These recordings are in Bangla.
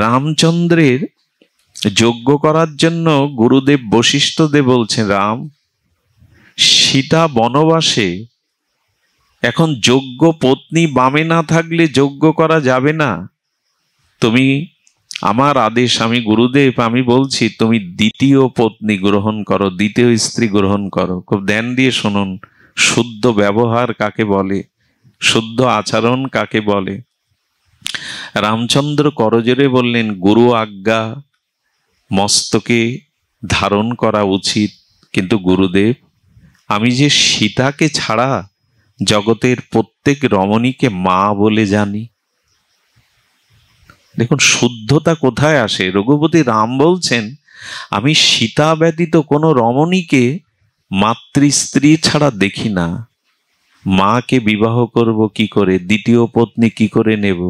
রামচন্দ্রের যজ্ঞ করার জন্য গুরুদেব বশিষ্ঠদেব বলছেন, রাম, সীতা বনবাসে, এখন যোগ্য পত্নী বামে না থাকলে যজ্ঞ করা যাবে না। তুমি, আমার আদেশ, আমি গুরুদেব, আমি বলছি তুমি দ্বিতীয় পত্নী গ্রহণ করো, দ্বিতীয় স্ত্রী গ্রহণ করো। খুব ধ্যান দিয়ে শুনুন, শুদ্ধ ব্যবহার কাকে বলে, শুদ্ধ আচরণ কাকে বলে। রামচন্দ্র করজোরে বললেন, গুরু আজ্ঞা মস্তকে ধারণ করা উচিত, কিন্তু গুরুদেব, আমি যে সীতাকে ছাড়া জগতের প্রত্যেক রমণীকে মা বলে জানি। দেখুন শুদ্ধতা কোথায় আসে। রঘুপতি রাম বলছেন, আমি সীতা ব্যতীত কোনো রমণীকে মাতৃস্ত্রী ছাড়া দেখি না। মাকে বিবাহ করব কি করে, দ্বিতীয় পত্নী কি করে নেব?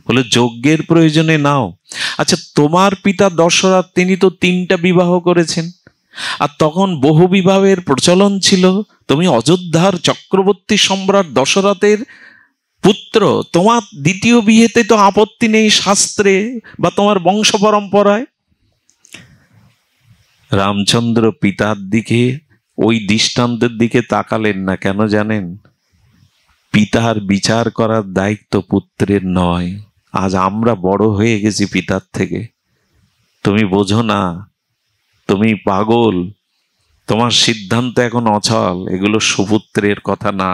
বলে যজ্ঞের প্রয়োজনে নাও। আচ্ছা, তোমার পিতা দশরথ, তিনি তো 3টা বিবাহ করেছেন, আর তখন বহু বিবাহের প্রচলন ছিল। তুমি অযোধ্যার চক্রবর্তী সম্রাট দশরথের পুত্র, তোমার দ্বিতীয় বিয়েতে তো আপত্তি নেই শাস্ত্রে বা তোমার বংশ পরম্পরায়। রামচন্দ্র পিতার দিকে, ওই দৃষ্টান্তের দিকে তাকালেন না। কেন জানেন? পিতার বিচার করার দায়িত্ব পুত্রের নয়। আজ আমরা বড় হয়ে গেছি পিতার থেকে। তুমি বোঝো না, তুমি পাগল, তোমার সিদ্ধান্ত এখন অচল। এগুলো সুপুত্রের কথা না।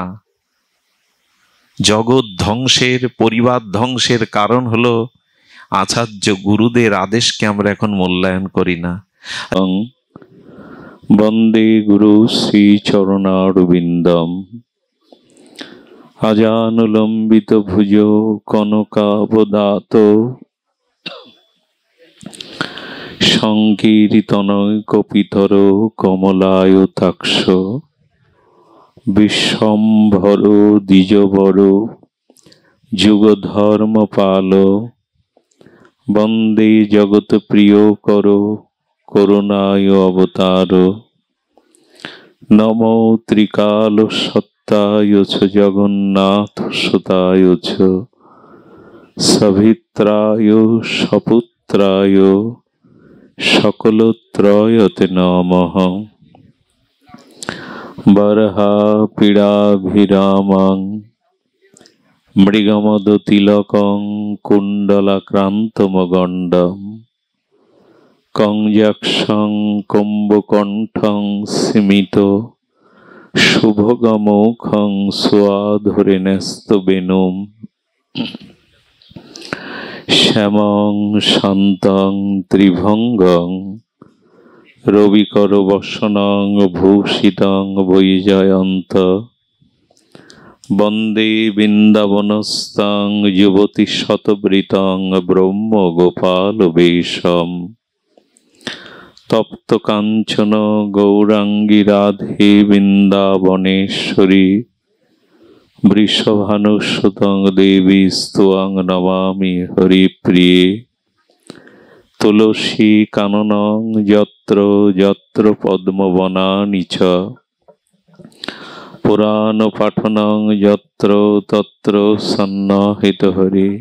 জগৎ ধ্বংসের, পরিবার ধ্বংসের কারণ হলো আচার্য গুরুদের আদেশকে আমরা এখন মূল্যায়ন করি না। বন্দে গুরু শ্রী চরণারবিন্দম আজানুলম্বিত ভুজ কনকাবদাত সংকীর্তনৈকপিতর কমলায়তাক্ষ বিশ্বম্ভর দ্বিজবর যুগধর্মপাল বন্দে জগৎ প্রিয় কর করুণায় অবতার নমো ত্রিকাল সত্তায় চ জগন্নাথ সুতায় চ সভিত্রায় সপুত্রায় সকলত্রয়তে নমঃ বরহা পীড়াভিরামং মৃগমদতিলকং কুণ্ডলাক্রান্তমগণ্ডম কঞ্জাক্ষং কুম্ভকণ্ঠং স্মিত শুভগমৌখং স্বাধরেণস্তবেনুম শ্যামং শান্তং ত্রিভঙ্গং রবিকর বসনং ভূষিতং বৈজয়ন্ত বন্দে বৃন্দাবনস্তাং যুবতী শতবৃতং ব্রহ্ম গোপাল বেশম তপ্ত কাঞ্চন গৌরাঙ্গী রাধে বৃন্দাবনেশ্বরী বৃষভানুসুতং দেবী স্তুয়াং নমামি হরিপ্রিয়ে তুলসী কাননং যত্র যত্র পদ্মবনানি চ পুরাণ পাঠনং যত্র তত্র সন্নাহিত হরি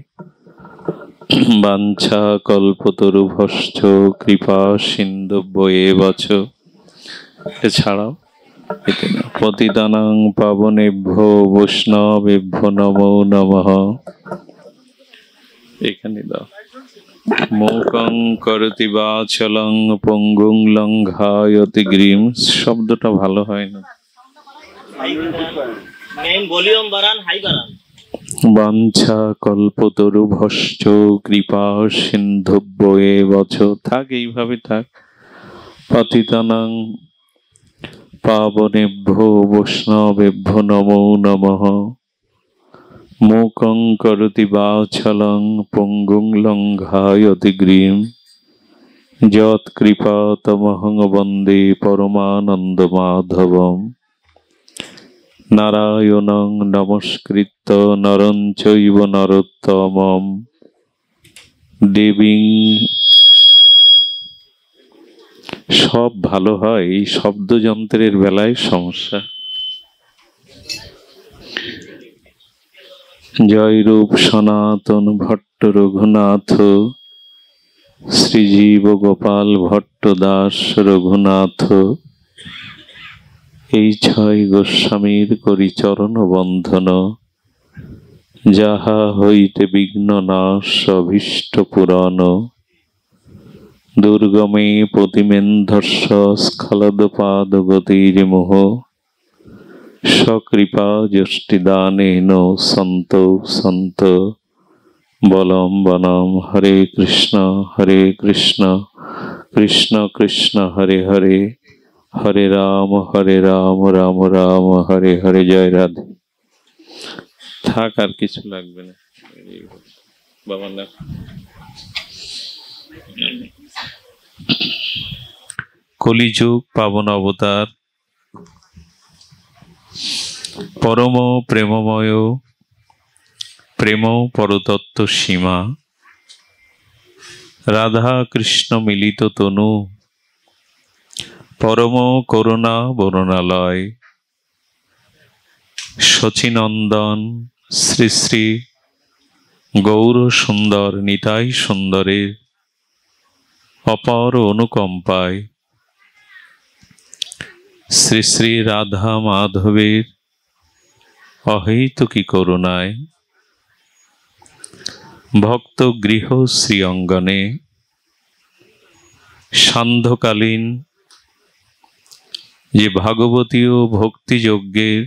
বাঞ্ছা কল্পতরুভশ্চ কৃপা সিন্ধুভ্যেব চ। এছাড়াও পতিতানাং পাবনেভ্যো বৈষ্ণবেভ্যো নমো নমঃ। এখানে দাও। মূকং করতি বাচলং পঙ্গুং লঙ্ঘায়তি গিরিম। শব্দটা ভালো হয় না। বাঞ্ছা কল্পতরুভশ্চ কৃপা সিন্ধুভ্যেব চ। থাক, এইভাবে থাক। পতিতানাং পাবনেভ্যো বৈষ্ণবেভ্যো নমো নমঃ। মূকং করতি বাচলং পঙ্গুং লঙ্ঘায়তি গিরিম যৎকৃপাতমহং বন্দে পরমানন্দ মাধবম। নারায়ণং নমস্কৃত্য নরং চৈব নরোত্তমম দেবীং। সব ভালো হয়, এই শব্দযন্ত্রের বেলায় সমস্যা। জয় রূপ সনাতন ভট্ট রঘুনাথ শ্রীজীব গোপাল ভট্ট দাস রঘুনাথ এই 6 গোস্বামীর করি চরণ বন্ধন। যাহা হইতে বিঘ্ন নাশ অভীষ্ট পুরাণ। দুর্গমে প্রতিমেন্ধস্য স্খলদপাদ গতির মোহ। সকৃপা যষ্টিদানেন সন্ত সন্ত বলম বনম। হরে কৃষ্ণ কৃষ্ণ কৃষ্ণ হরে হরে, হরে রাম রাম রাম হরে হরে। জয় রাধে। থাক, আর কিছু লাগবে না বাবা না। কলিযুগ পাবন অবতার, পরম প্রেমময়, প্রেম পরতত্ত্ব সীমা, রাধা কৃষ্ণ মিলিত তনু, পরম করুণা বরুণালয়, শচীনন্দন শ্রী শ্রী গৌর সুন্দর নিতাই সুন্দরের অপার অনুকম্পায় শ্রী শ্রী রাধা মাধবের অহৈতুকী করুণায় ভক্ত গৃহ শ্রী অঙ্গনে সান্ধ্যকালীন যে ভাগবতীয় ভক্তিযজ্ঞের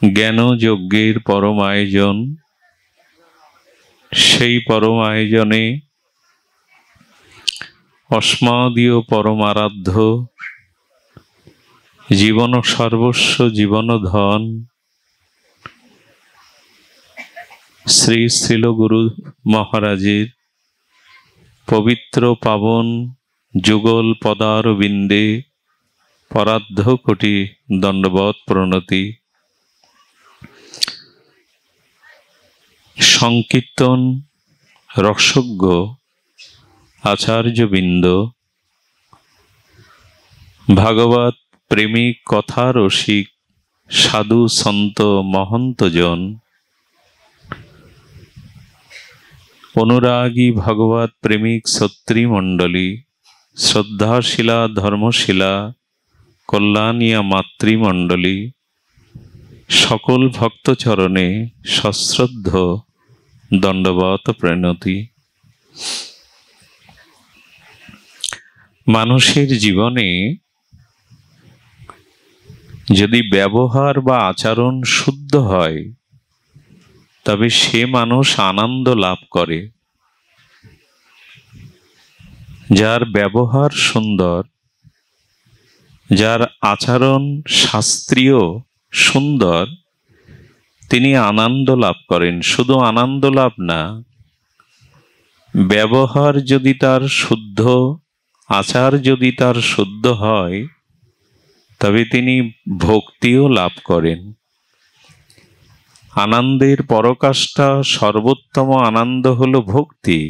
জ্ঞানযজ্ঞের পরম আয়োজন, সেই পরম আয়োজনে অস্মাদীয় পরম আরাধ্য জীবন সর্বস্ব জীবন ধন শ্রী শ্রীল গুরু মহারাজের পবিত্র পাবন যুগল পদারবিন্দে পরার্ধ কোটি দণ্ডবৎ প্রণতি। সংকীর্তন রসজ্ঞ আচার্যবৃন্দ, ভাগবত প্রেমিক কথা রসিক সাধু সন্ত মহন্তজন, অনুরাগী ভগবত প্রেমিক সত্রীমণ্ডলী, শ্রদ্ধাশীলা ধর্মশীলা কল্যাণীয়া মাতৃমণ্ডলী, সকল ভক্তচরণে সশ্রদ্ধ দণ্ডবৎ প্রণতি। মানুষের জীবনে যদি ব্যবহার বা আচরণ শুদ্ধ হয় তবে সে মানুষ আনন্দ লাভ করে। যার ব্যবহার সুন্দর, যার আচরণ শাস্ত্রীয় সুন্দর, তিনি আনন্দ লাভ করেন। শুধু আনন্দ লাভ না, ব্যবহার যদি তার শুদ্ধ, আচার যদি তার শুদ্ধ হয়, তবে তিনি ভক্তিও লাভ করেন। আনন্দের পরাকাষ্ঠা সর্বোত্তম আনন্দ হলো ভক্তি।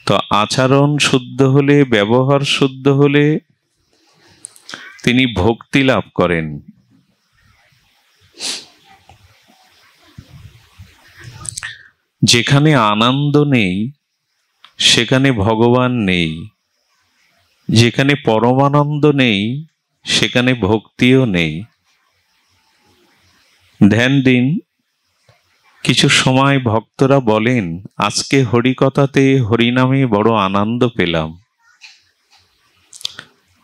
তো আচরণ শুদ্ধ হলে, ব্যবহার শুদ্ধ হলে তিনি ভক্তি লাভ করেন। যেখানে আনন্দ নেই সেখানে ভগবান নেই, যেখানে পরমানন্দ নেই সেখানে ভক্তিও নেই। ধ্যান দিন, কিছু সময় ভক্তরা বলেন, আজকে হরিকথাতে হরিনামে বড় আনন্দ পেলাম।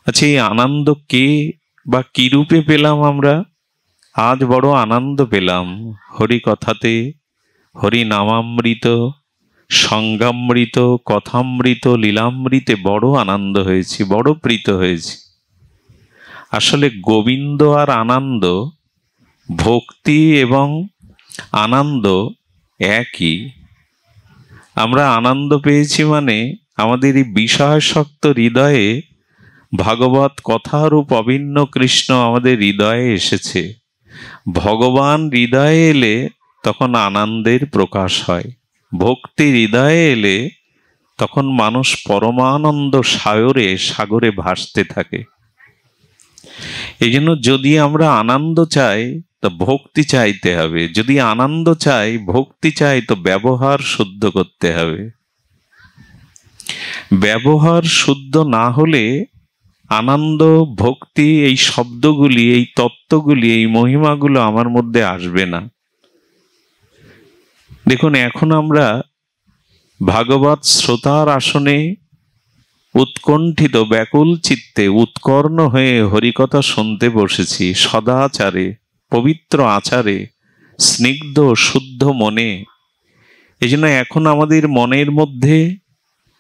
আচ্ছা, এই আনন্দ কে বা কি রূপে পেলাম আমরা? আজ বড় আনন্দ পেলাম হরিকথাতে, হরিনামামৃত, সঙ্গামৃত, কথামৃত, লীলামৃতে বড় আনন্দ হয়েছি, বড় প্রীত হয়েছি। আসলে গোবিন্দ আর আনন্দ, ভক্তি এবং আনন্দ একই। আমরা আনন্দ পেয়েছি মানে আমাদের এই বিষয়াসক্ত হৃদয়ে ভাগবত কথারূপ অভিন্ন কৃষ্ণ আমাদের হৃদয়ে এসেছে। ভগবান হৃদয়ে এলে তখন আনন্দের প্রকাশ হয়। ভক্তি হৃদয়ে এলে তখন মানুষ পরমানন্দ সাগরে ভাসতে থাকে। এই জন্য যদি আমরা আনন্দ চাই তো ভক্তি চাইতে হবে, যদি আনন্দ চাই ভক্তি চাই তো ব্যবহার শুদ্ধ করতে হবে। ব্যবহার শুদ্ধ না হলে আনন্দ ভক্তি এই শব্দগুলি, এই তত্ত্বগুলি, এই মহিমাগুলো আমার মধ্যে আসবে না। দেখুন, এখন আমরা ভাগবত শ্রোতার আসনে উৎকণ্ঠিত ব্যাকুল চিত্তে উৎকর্ণ হয়ে হরিকথা শুনতে বসেছি, সদাচারে, পবিত্র আচারে, স্নিগ্ধ শুদ্ধ মনে। এই জন্য এখন আমাদের মনের মধ্যে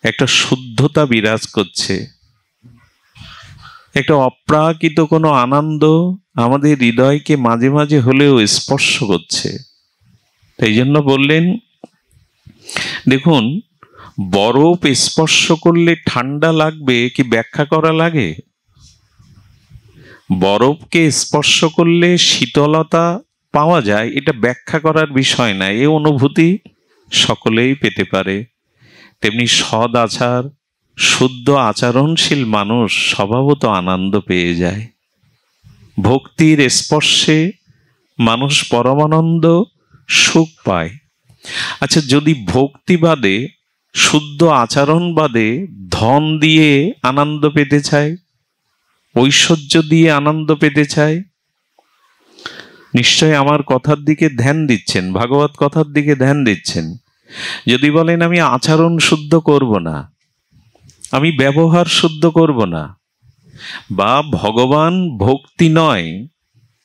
একটা শুদ্ধতা বিরাজ করছে, একটা অপ্রাকৃত কোনো আনন্দ আমাদের হৃদয়কে মাঝে মাঝে হলেও স্পর্শ করছে। এই জন্য বললেন, দেখুন, বরফ স্পর্শ করলে ঠান্ডা লাগবে কি ব্যাখ্যা করা লাগে? বরফকে স্পর্শ করলে শীতলতা পাওয়া যায়, এটা ব্যাখ্যা করার বিষয় না, এই অনুভূতি সকলেই পেতে পারে। তেমনি সদ আচার, শুদ্ধ আচরণশীল মানুষ স্বভাবত আনন্দ পেয়ে যায়। ভক্তির স্পর্শে মানুষ পরমানন্দ সুখ পায়। আচ্ছা, যদি ভক্তি বাদে, শুদ্ধ আচরণ বাদে ধন দিয়ে আনন্দ পেতে চায়, ঐশ্বর্য দিয়ে আনন্দ পেতে চায়, নিশ্চয় আমার কথার দিকে ধ্যান দিচ্ছেন, ভাগবত কথার দিকে ধ্যান দিচ্ছেন। যদি বলেন আমি আচরণ শুদ্ধ করব না, আমি ব্যবহার শুদ্ধ করব না, বা ভগবান ভক্তি নয়,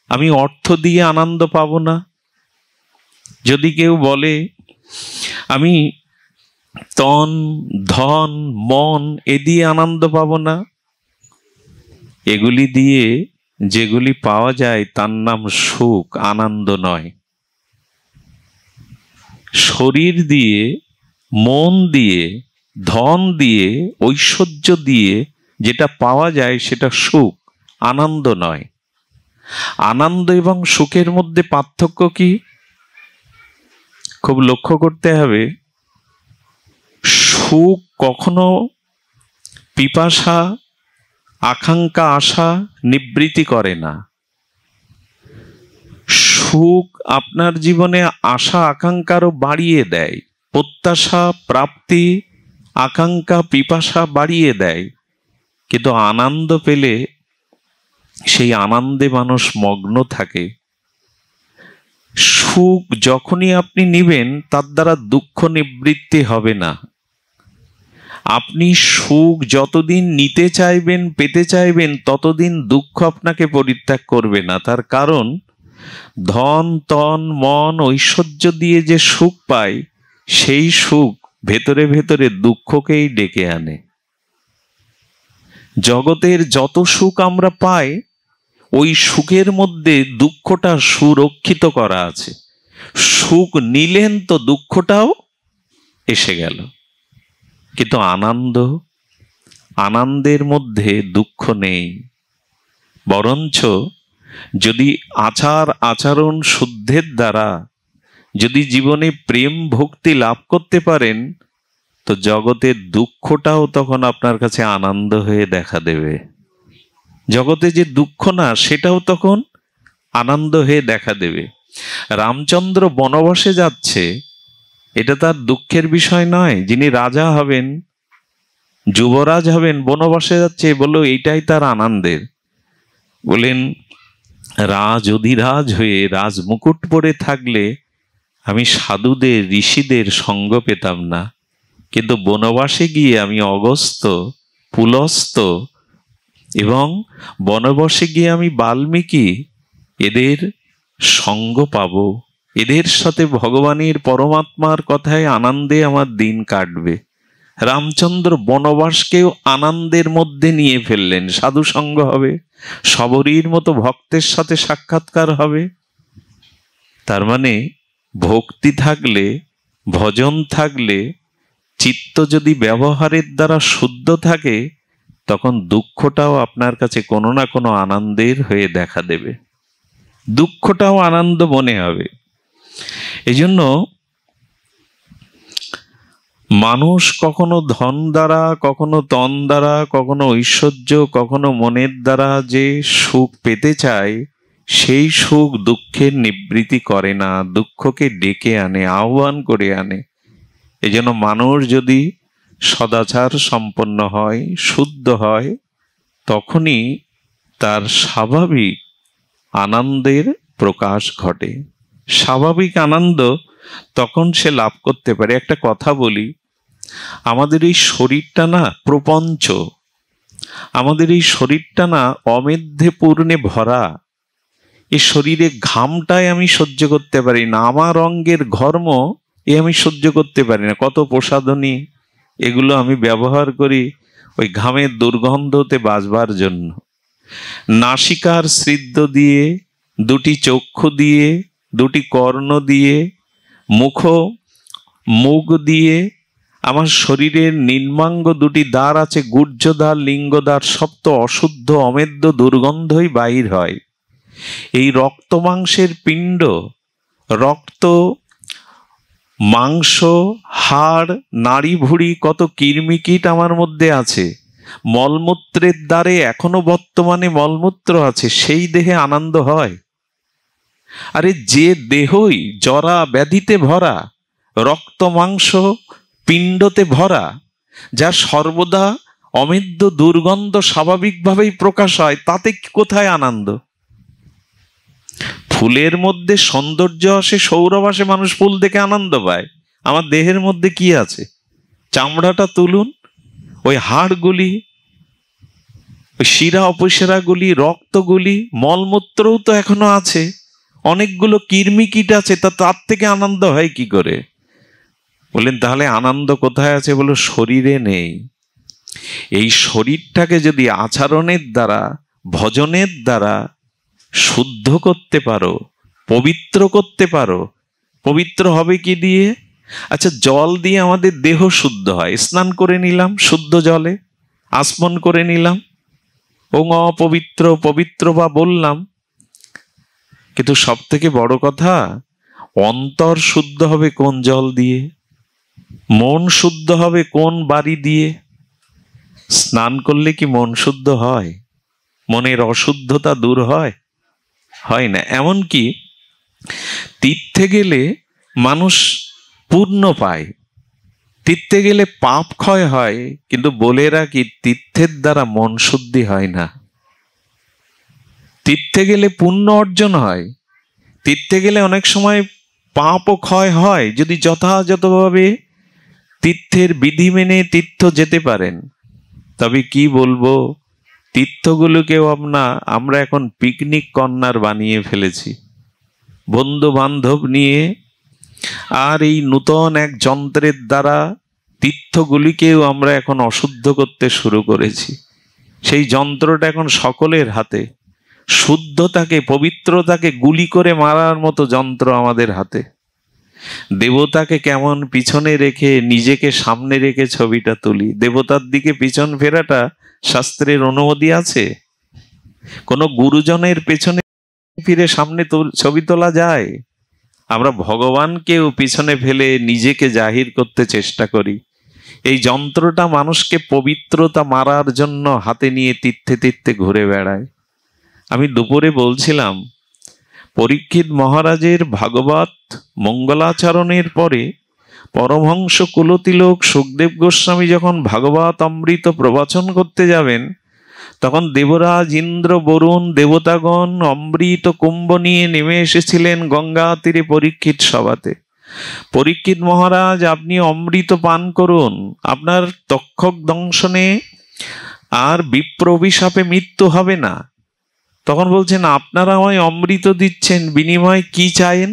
আমি অর্থ দিয়ে আনন্দ পাব না, যদি কেউ বলে আমি তন ধন মন এ দিয়ে আনন্দ পাব না, এগুলি দিয়ে যেগুলি পাওয়া যায় তার নাম সুখ, আনন্দ নয়। শরীর দিয়ে, মন দিয়ে, ধন দিয়ে, ঐশ্বর্য দিয়ে যেটা পাওয়া যায় সেটা সুখ, আনন্দ নয়। আনন্দ এবং সুখের মধ্যে পার্থক্য কি? খুব লক্ষ্য করতে হবে। সুখ কখনো পিপাসা, আকাঙ্ক্ষা, আশা নিবৃত্তি করে না। সুখ আপনার জীবনে আশা আকাঙ্ক্ষারও বাড়িয়ে দেয়, প্রত্যাশা, প্রাপ্তি, আকাঙ্ক্ষা, পিপাসা বাড়িয়ে দেয়। কিন্তু আনন্দ পেলে সেই আনন্দে মানুষ মগ্ন থাকে। সুখ যখনই আপনি নিবেন তার দ্বারা দুঃখ নিবৃত্তি হবে না। আপনি সুখ যতদিন নিতে চাইবেন, পেতে চাইবেন, ততদিন দুঃখ আপনাকে পরিত্যাগ করবে না। তার কারণ ধন তন মন ঐশ্বর্য দিয়ে যে সুখ পায়, সেই সুখ ভেতরে ভেতরে দুঃখকেই ডেকে আনে। জগতের যত সুখ আমরা পাই, ওই সুখের মধ্যে দুঃখটা সুরক্ষিত করা আছে। সুখ নিলেন তো দুঃখটাও এসে গেল। কিন্তু আনন্দের মধ্যে দুঃখ নেই। বরঞ্চ যদি আচরণ শুদ্ধের দ্বারা যদি জীবনে প্রেম ভক্তি লাভ করতে পারেন, তো জগতের দুঃখটাও তখন আপনার কাছে আনন্দ হয়ে দেখা দেবে। জগতে যে দুঃখ না, সেটাও তখন আনন্দ হয়ে দেখা দেবে। রামচন্দ্র বনবাসে যাচ্ছে, এটা তার দুঃখের বিষয় নয়। যিনি রাজা হবেন, যুবরাজ হবেন, বনবাসে যাচ্ছে, বললো এইটাই তার আনন্দের। বলেন, রাজ অধিরাজ হয়ে রাজ মুকুট পরে থাকলে আমি সাধুদের ঋষিদের সঙ্গ পেতাম না, কিন্তু বনবাসে গিয়ে আমি অগস্ত্য, পুলস্ত্য এবং বনবাসে গিয়ে আমি বাল্মীকি এদের সঙ্গ পাবো, এদের সাথে ভগবানের পরমাত্মার কথায় আনন্দে আমার দিন কাটবে। রামচন্দ্র বনবাসকেও আনন্দের মধ্যে নিয়ে ফেললেন। সাধু সঙ্গ হবে, সবরীর মতো ভক্তের সাথে সাক্ষাৎকার হবে। তার মানে ভক্তি থাকলে, ভজন থাকলে, চিত্ত যদি ব্যবহারের দ্বারা শুদ্ধ থাকে, তখন দুঃখটাও আপনার কাছে কোনো না কোনো আনন্দের হয়ে দেখা দেবে, দুঃখটাও আনন্দ মনে হবে। এই জন্য মানুষ কখনো ধন দ্বারা, কখনো তন দ্বারা, কখনো ঐশ্বর্য, কখনো মনের দ্বারা যে সুখ পেতে চায়, সেই সুখ দুঃখের নিবৃত্তি করে না, দুঃখকে ডেকে আনে, আহ্বান করে আনে। এজন্য মানুষ যদি সদাচার সম্পন্ন হয়, শুদ্ধ হয়, তখনই তার স্বাভাবিক আনন্দের প্রকাশ ঘটে। স্বাভাবিক আনন্দ তখন সে লাভ করতে পারে। একটা কথা বলি, আমাদের এই শরীরটা না প্রপঞ্চ, আমাদের এই শরীরটা না অমেধ্যে পূর্ণে ভরা। এই শরীরে ঘামটাই আমি সহ্য করতে পারি না, আমার অঙ্গের ঘর্ম আমি সহ্য করতে পারি না। কত প্রসাধনী এগুলো আমি ব্যবহার করি ওই ঘামের দুর্গন্ধতে বাঁচবার জন্য। নাসিকার স্রিদ্ধ দিয়ে, দুটি চক্ষু দিয়ে, দুটি কর্ণ দিয়ে, মুখ দিয়ে, আমার শরীরের নিম্নাঙ্গ দুটি দ্বার আছে, গুহ্যদ্বার, লিঙ্গদ্বার, সব তো অশুদ্ধ অমেদ্য দুর্গন্ধই বাহির হয়। এই রক্ত মাংসের পিণ্ড, রক্ত মাংস, হাড়, নাড়ি ভুড়ি, কত কীর্মিকীট আমার মধ্যে আছে। মলমূত্রের দ্বারে এখনো বর্তমানে মলমূত্র আছে, সেই দেহে আনন্দ হয়? আরে যে দেহই জরা ব্যাধিতে ভরা, রক্ত মাংস পিণ্ডতে ভরা, যার সর্বদা অমেদ্য দুর্গন্ধ স্বাভাবিকভাবেই প্রকাশ হয়, তাতে কোথায় আনন্দ? ফুলের মধ্যে সৌন্দর্য আসে, সৌরভ আসে, মানুষ ফুল দেখে আনন্দ পায়। আমার দেহের মধ্যে কি আছে? চামড়াটা তুলুন, ওই হাড়গুলি, ওই শিরা অপশিরাগুলি, রক্তগুলি, মলমূত্রও তো এখনো আছে, অনেকগুলো কীর্মিকীট আছে, তার থেকে আনন্দ হয় কি করে? বললেন তাহলে আনন্দ কোথায় আছে? বলো শরীরে নেই। এই শরীরটাকে যদি আচরণের দ্বারা, ভজনের দ্বারা শুদ্ধ করতে পারো, পবিত্র করতে পারো। পবিত্র হবে কি দিয়ে? আচ্ছা, জল দিয়ে আমাদের দেহ শুদ্ধ হয়, স্নান করে নিলাম শুদ্ধ জলে, আসমন করে নিলাম, ওং অপবিত্র পবিত্র বা বললাম। কিন্তু সব থেকে বড় কথা, অন্তর শুদ্ধ হবে কোন জল দিয়ে? মন শুদ্ধ হবে কোন বাড়ি দিয়ে? স্নান করলে কি মন শুদ্ধ হয়? মনের অশুদ্ধতা দূর হয়? হয় না। এমনকি তীর্থে গেলে মানুষ পূর্ণ পায়, তীর্থে গেলে পাপ ক্ষয় হয়, কিন্তু বলে রাখি তীর্থের দ্বারা মন শুদ্ধি হয় না। তীর্থে গেলে পুণ্য অর্জন হয়, তীর্থে গেলে অনেক সময় পাপও ক্ষয় হয়, যদি যথাযথভাবে তীর্থের বিধি মেনে তীর্থ যেতে পারেন। তবে কি বলবো, তীর্থগুলোকেও আমরা এখন পিকনিক কর্নার বানিয়ে ফেলেছি, বন্ধু বান্ধব নিয়ে। আর এই নূতন এক যন্ত্রের দ্বারা তীর্থগুলিকেও আমরা এখন অশুদ্ধ করতে শুরু করেছি। সেই যন্ত্রটা এখন সকলের হাতে, শুদ্ধতাকে, পবিত্রতাকে গুলি করে মারার মতো যন্ত্র আমাদের হাতে। দেবতাকে কেমন পিছনে রেখে নিজেকে সামনে রেখে ছবিটা তুলি। দেবতার দিকে পিছন ফেরাটা শাস্ত্রের অনুমতি আছে? কোনো গুরুজনের পেছনে ফিরে সামনে ছবি তোলা যায়? আমরা ভগবানকেও পিছনে ফেলে নিজেকে জাহির করতে চেষ্টা করি। এই যন্ত্রটা মানুষকে পবিত্রতা মারার জন্য হাতে নিয়ে তীর্থে তীর্থে ঘুরে বেড়ায়। আমি দুপুরে বলছিলাম, পরীক্ষিত মহারাজের ভাগবত মঙ্গলাচরণের পরে পরমহংস কুলতিলক সুখদেব গোস্বামী যখন ভাগবত অমৃত প্রবচন করতে যাবেন, তখন দেবরাজ ইন্দ্র বরুণ দেবতাগণ অমৃত কুম্ভ নিয়ে নেমে এসেছিলেন গঙ্গা তীরে পরীক্ষিত সভাতে। পরীক্ষিত মহারাজ, আপনি অমৃত পান করুন, আপনার তক্ষক দংশনে আর বিপ্র অভিশাপে মৃত্যু হবে না। তখন বলছেন, আপনারা আমায় অমৃত দিচ্ছেন, বিনিময় কি চাইেন?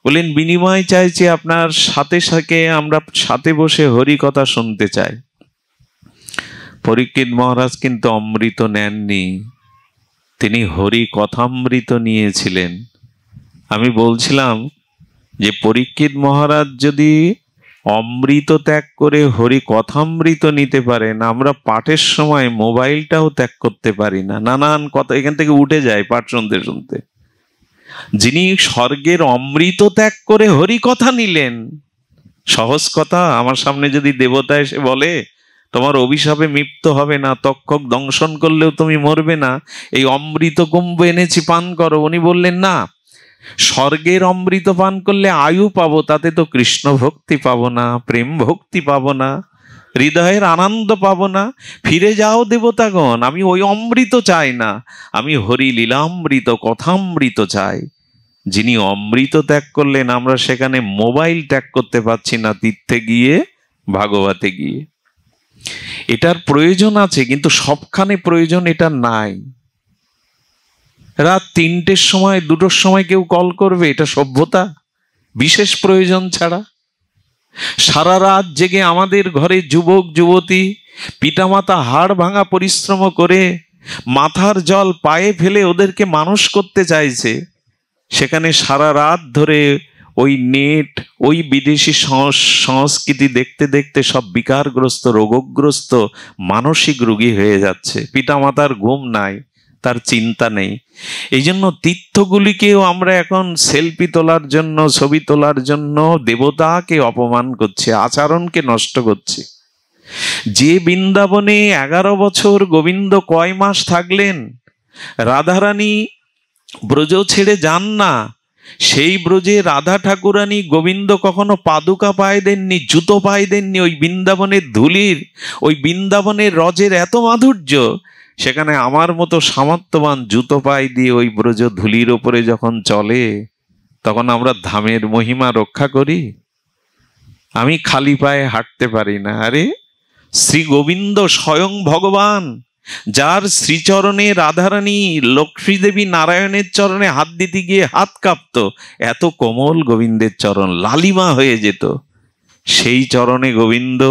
বলেন, বিনিময় চাইছি আপনার সাথে আমরা সাথে বসে হরি কথা শুনতে চাই। পরীক্ষিত মহারাজ কিন্তু অমৃত নেননি, তিনি হরি কথামৃত নিয়েছিলেন। আমি বলছিলাম যে পরীক্ষিত মহারাজ যদি অমৃত ত্যাগ করে হরি কথামৃত নিতে পারেন, আমরা পাঠের সময় মোবাইলটাও ত্যাগ করতে পারি না, নানান কথা এখান থেকে উঠে যায় পাঠ শুনতে শুনতে। যিনি স্বর্গের অমৃত ত্যাগ করে হরি কথা নিলেন, সহজ কথা। আমার সামনে যদি দেবতা এসে বলে তোমার অভিশাপে মৃত্যু হবে না, তক্ষক দংশন করলেও তুমি মরবে না, এই অমৃত কুম্ভ এনেছি পান করো, উনি বললেন না, স্বর্গের অমৃত পান করলে আয়ু পাবো, তাতে তো কৃষ্ণ ভক্তি পাবো না, প্রেম ভক্তি পাবো না, হৃদয়ের আনন্দ পাবো না। ফিরে যাও দেবতাগণ, আমি ওই অমৃত চাই না, আমি হরি লীলামৃত কথামৃত চাই। যিনি অমৃত ত্যাগ করলেন, আমরা সেখানে মোবাইল ত্যাগ করতে পারছি না তীর্থে গিয়ে, ভাগবতে গিয়ে। এটার প্রয়োজন আছে, কিন্তু সবখানে প্রয়োজন এটা নাই। রাত 3টের সময় 2টোর সময় কেউ কল করবে, এটা সভ্যতা? বিশেষ প্রয়োজন ছাড়া সারা রাত জেগে আমাদের ঘরে যুবক যুবতী পিতামাতা হাড় ভাঙা পরিশ্রম করে মাথার জল পায়ে ফেলে ওদেরকে মানুষ করতে চাইছে, সেখানে সারা রাত ধরে ওই নেট, ওই বিদেশি সংস্কৃতি দেখতে দেখতে সব বিকারগ্রস্ত, রোগগ্রস্ত মানসিক রোগী হয়ে যাচ্ছে। পিতামাতার ঘুম নাই, তার চিন্তা নেই। এই জন্য তীর্থগুলিকেও আমরা এখন সেলফি তোলার জন্য, ছবি তোলার জন্য দেবতাকে অপমান করছে, আচরণকে নষ্ট করছে। যে বৃন্দাবনে 11 বছর গোবিন্দ কয় মাস থাকলেন, রাধারানী ব্রজ ছেড়ে যান না, সেই ব্রজে রাধা ঠাকুরানী গোবিন্দ কখনো পাদুকা পায়ে দেননি, জুতো পায়ে দেননি। ওই বৃন্দাবনের ধুলির, ওই বৃন্দাবনের রজের এত মাধুর্য, সেখানে আমার মতো সামর্থ্যবান জুতো পায়ে দিয়ে ওই ব্রজ ধুলির ওপরে যখন চলে, তখন আমরা ধামের মহিমা রক্ষা করি। আমি খালি পায়ে হাঁটতে পারি না। আরে শ্রী গোবিন্দ স্বয়ং ভগবান, যার শ্রীচরণে রাধারানী লক্ষ্মীদেবী নারায়ণের চরণে হাত দিতে গিয়ে হাত কাঁপত, এত কোমল গোবিন্দের চরণ, লালিমা হয়ে যেত। সেই চরণে গোবিন্দ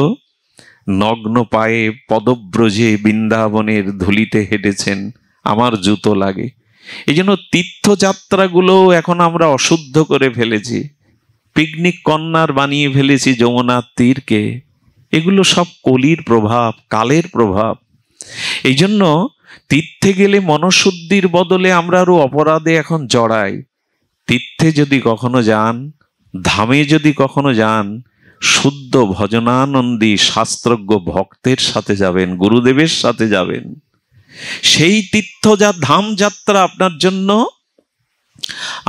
নগ্ন পায়ে পদব্রজে বৃন্দাবনের ধুলিতে হেঁটেছেন, আমার জুতো লাগে। এই জন্য তীর্থযাত্রাগুলো এখন আমরা অশুদ্ধ করে ফেলেছি, পিকনিক কর্নার বানিয়ে ফেলেছি যমুনার তীরকে। এগুলো সব কলির প্রভাব, কালের প্রভাব। এই জন্য তীর্থে গেলে মনশুদ্ধির বদলে আমরা আরো অপরাধে এখন জড়াই। তীর্থে যদি কখনো যান, ধামে যদি কখনো যান, শুদ্ধ ভজনানন্দী শাস্ত্রজ্ঞ ভক্তের সাথে যাবেন, গুরুদেবের সাথে যাবেন। সেই তীর্থ যা ধাম যাত্রা আপনার জন্য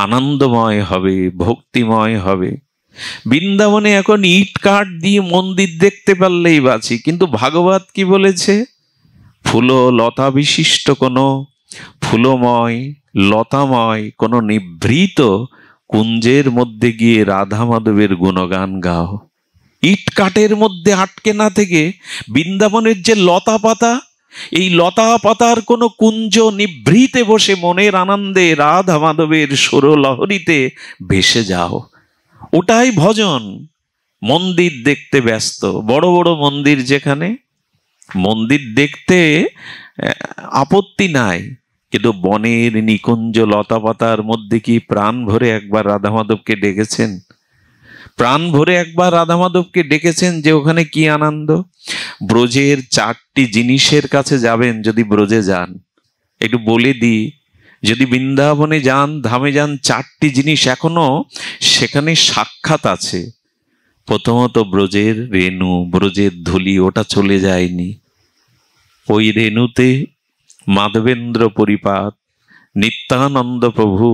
আনন্দময় হবে, ভক্তিময় হবে। বৃন্দাবনে এখন ইট কাঠ দিয়ে মন্দির দেখতে পারলেই বাঁচি, কিন্তু ভাগবত কি বলেছে? ফুল লতা বিশিষ্ট কোনো ফুলময় লতাময় কোনো নিভৃত কুঞ্জের মধ্যে গিয়ে রাধা মাধবের গুণগান গাও। ইট কাঠের মধ্যে আটকে না থেকে বৃন্দাবনের যে লতা পাতা, এই লতা পাতার কোনো কুঞ্জ নিভৃতে বসে মনের আনন্দে রাধা মাধবের সুরলহরীতে ভেসে যাও। ওটাই ভজন। মন্দির দেখতে ব্যস্ত, বড় বড় মন্দির, যেখানে মন্দির দেখতে আপত্তি নাই, কিন্তু বনের নিকুঞ্জ লতা পাতার মধ্যে কি প্রাণ ভরে একবার রাধা মাধবকে ডেকেছেন? প্রাণ ভরে একবার রাধা মাধবকে ডেকেছেন যে ওখানে কি আনন্দ? ব্রজের 4টি জিনিসের কাছে যাবেন যদি ব্রজে যান। একটু বলে দিই, যদি বৃন্দাবনে যান, ধামে যান, 4টি জিনিস এখনো সেখানে সাক্ষাৎ আছে। প্রথমত ব্রজের রেণু, ব্রজের ধুলি, ওটা চলে যায়নি। ওই রেণুতে মাধবেন্দ্র পরিপাত, নিত্যানন্দ প্রভু,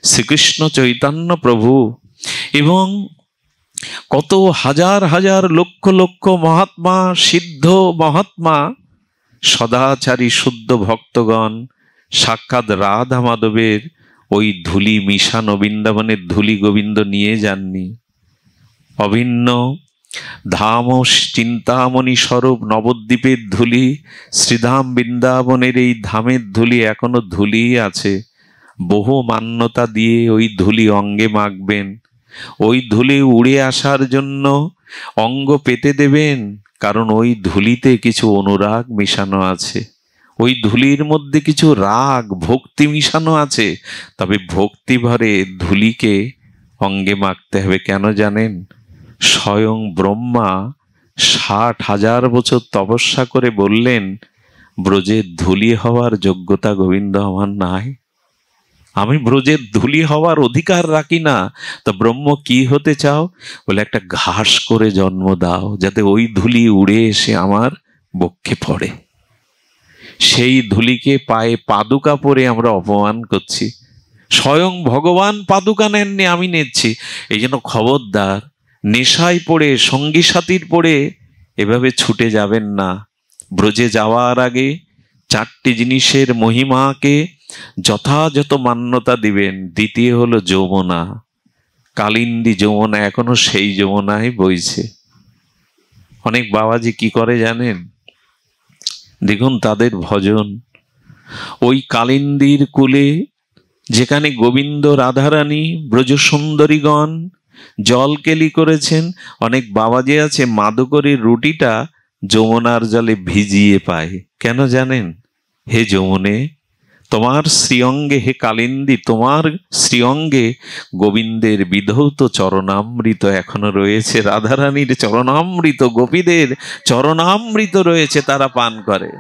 শ্রীকৃষ্ণ চৈতন্য প্রভু এবং কত হাজার হাজার লক্ষ লক্ষ মহাত্মা, সিদ্ধ মহাত্মা, সদাচারী শুদ্ধ ভক্তগণ সাক্ষাৎ রাধা মাধবের ওই ধুলি মিশানো বৃন্দাবনের ধুলি গোবিন্দ নিয়ে যাননি। অভিন্ন ধাম ও চিন্তামণি স্বরূপ নবদ্বীপের ধুলি, শ্রীধাম বৃন্দাবনের এই ধামের ধুলি এখনো ধুলি আছে। বহু মান্যতা দিয়ে ওই ধুলি অঙ্গে মাখবেন। ওই ধুলি উড়ে আসার জন্য অঙ্গ পেতে দেবেন, কারণ ওই ধুলিতে কিছু অনুরাগ মিশানো আছে, ওই ধুলির মধ্যে কিছু রাগ ভক্তি মিশানো আছে। তবে ভক্তি ভরে ধুলিকে অঙ্গে মাখতে হবে। কেন জানেন? স্বয়ং ব্রহ্মা 60,000 বছর তপস্যা করে বললেন, ব্রজের ধুলি হওয়ার যোগ্যতা গোবিন্দ আমার নাই। আমি ব্রজের ধুলি হওয়ার অধিকার রাখি না, তো ব্রহ্ম কি হতে চাও? বলে একটা ঘাস করে জন্ম দাও, যাতে ওই ধুলি উড়ে এসে আমার বক্ষে পড়ে। সেই ধুলিকে পায়ে পাদুকা পরে আমরা অপমান করছি। স্বয়ং ভগবান পাদুকা নেননি, আমি নিচ্ছি। এই জন্য খবরদার, নেশায় পড়ে, সঙ্গী সাথীর পড়ে এভাবে ছুটে যাবেন না। ব্রজে যাওয়ার আগে 4টি জিনিসের মহিমাকে যথাযথ মান্যতা দিবেন। দ্বিতীয় হলো যমুনা, কালিন্দী যমুনা, এখনো সেই যমুনায় বইছে। অনেক বাবাজি কি করে জানেন? দেখুন তাদের ভজন, ওই কালিন্দীর কূলে যেখানে গোবিন্দ রাধারানী ব্রজ সুন্দরীগণ জলকেলি করেছেন, অনেক বাবাজি আছে মাদুকরীর রুটিটা যমুনার জলে ভিজিয়ে পায়। কেন জানেন? হে যমুনে, তোমার শ্রীঅঙ্গে, হে কালিন্দী, তোমার শ্রীঅঙ্গে গোবিন্দের বিধৌত চরণামৃত এখনো রয়েছে, রাধারানীর চরণামৃত, গোপীদের চরণামৃত রয়েছে, তারা পান করে।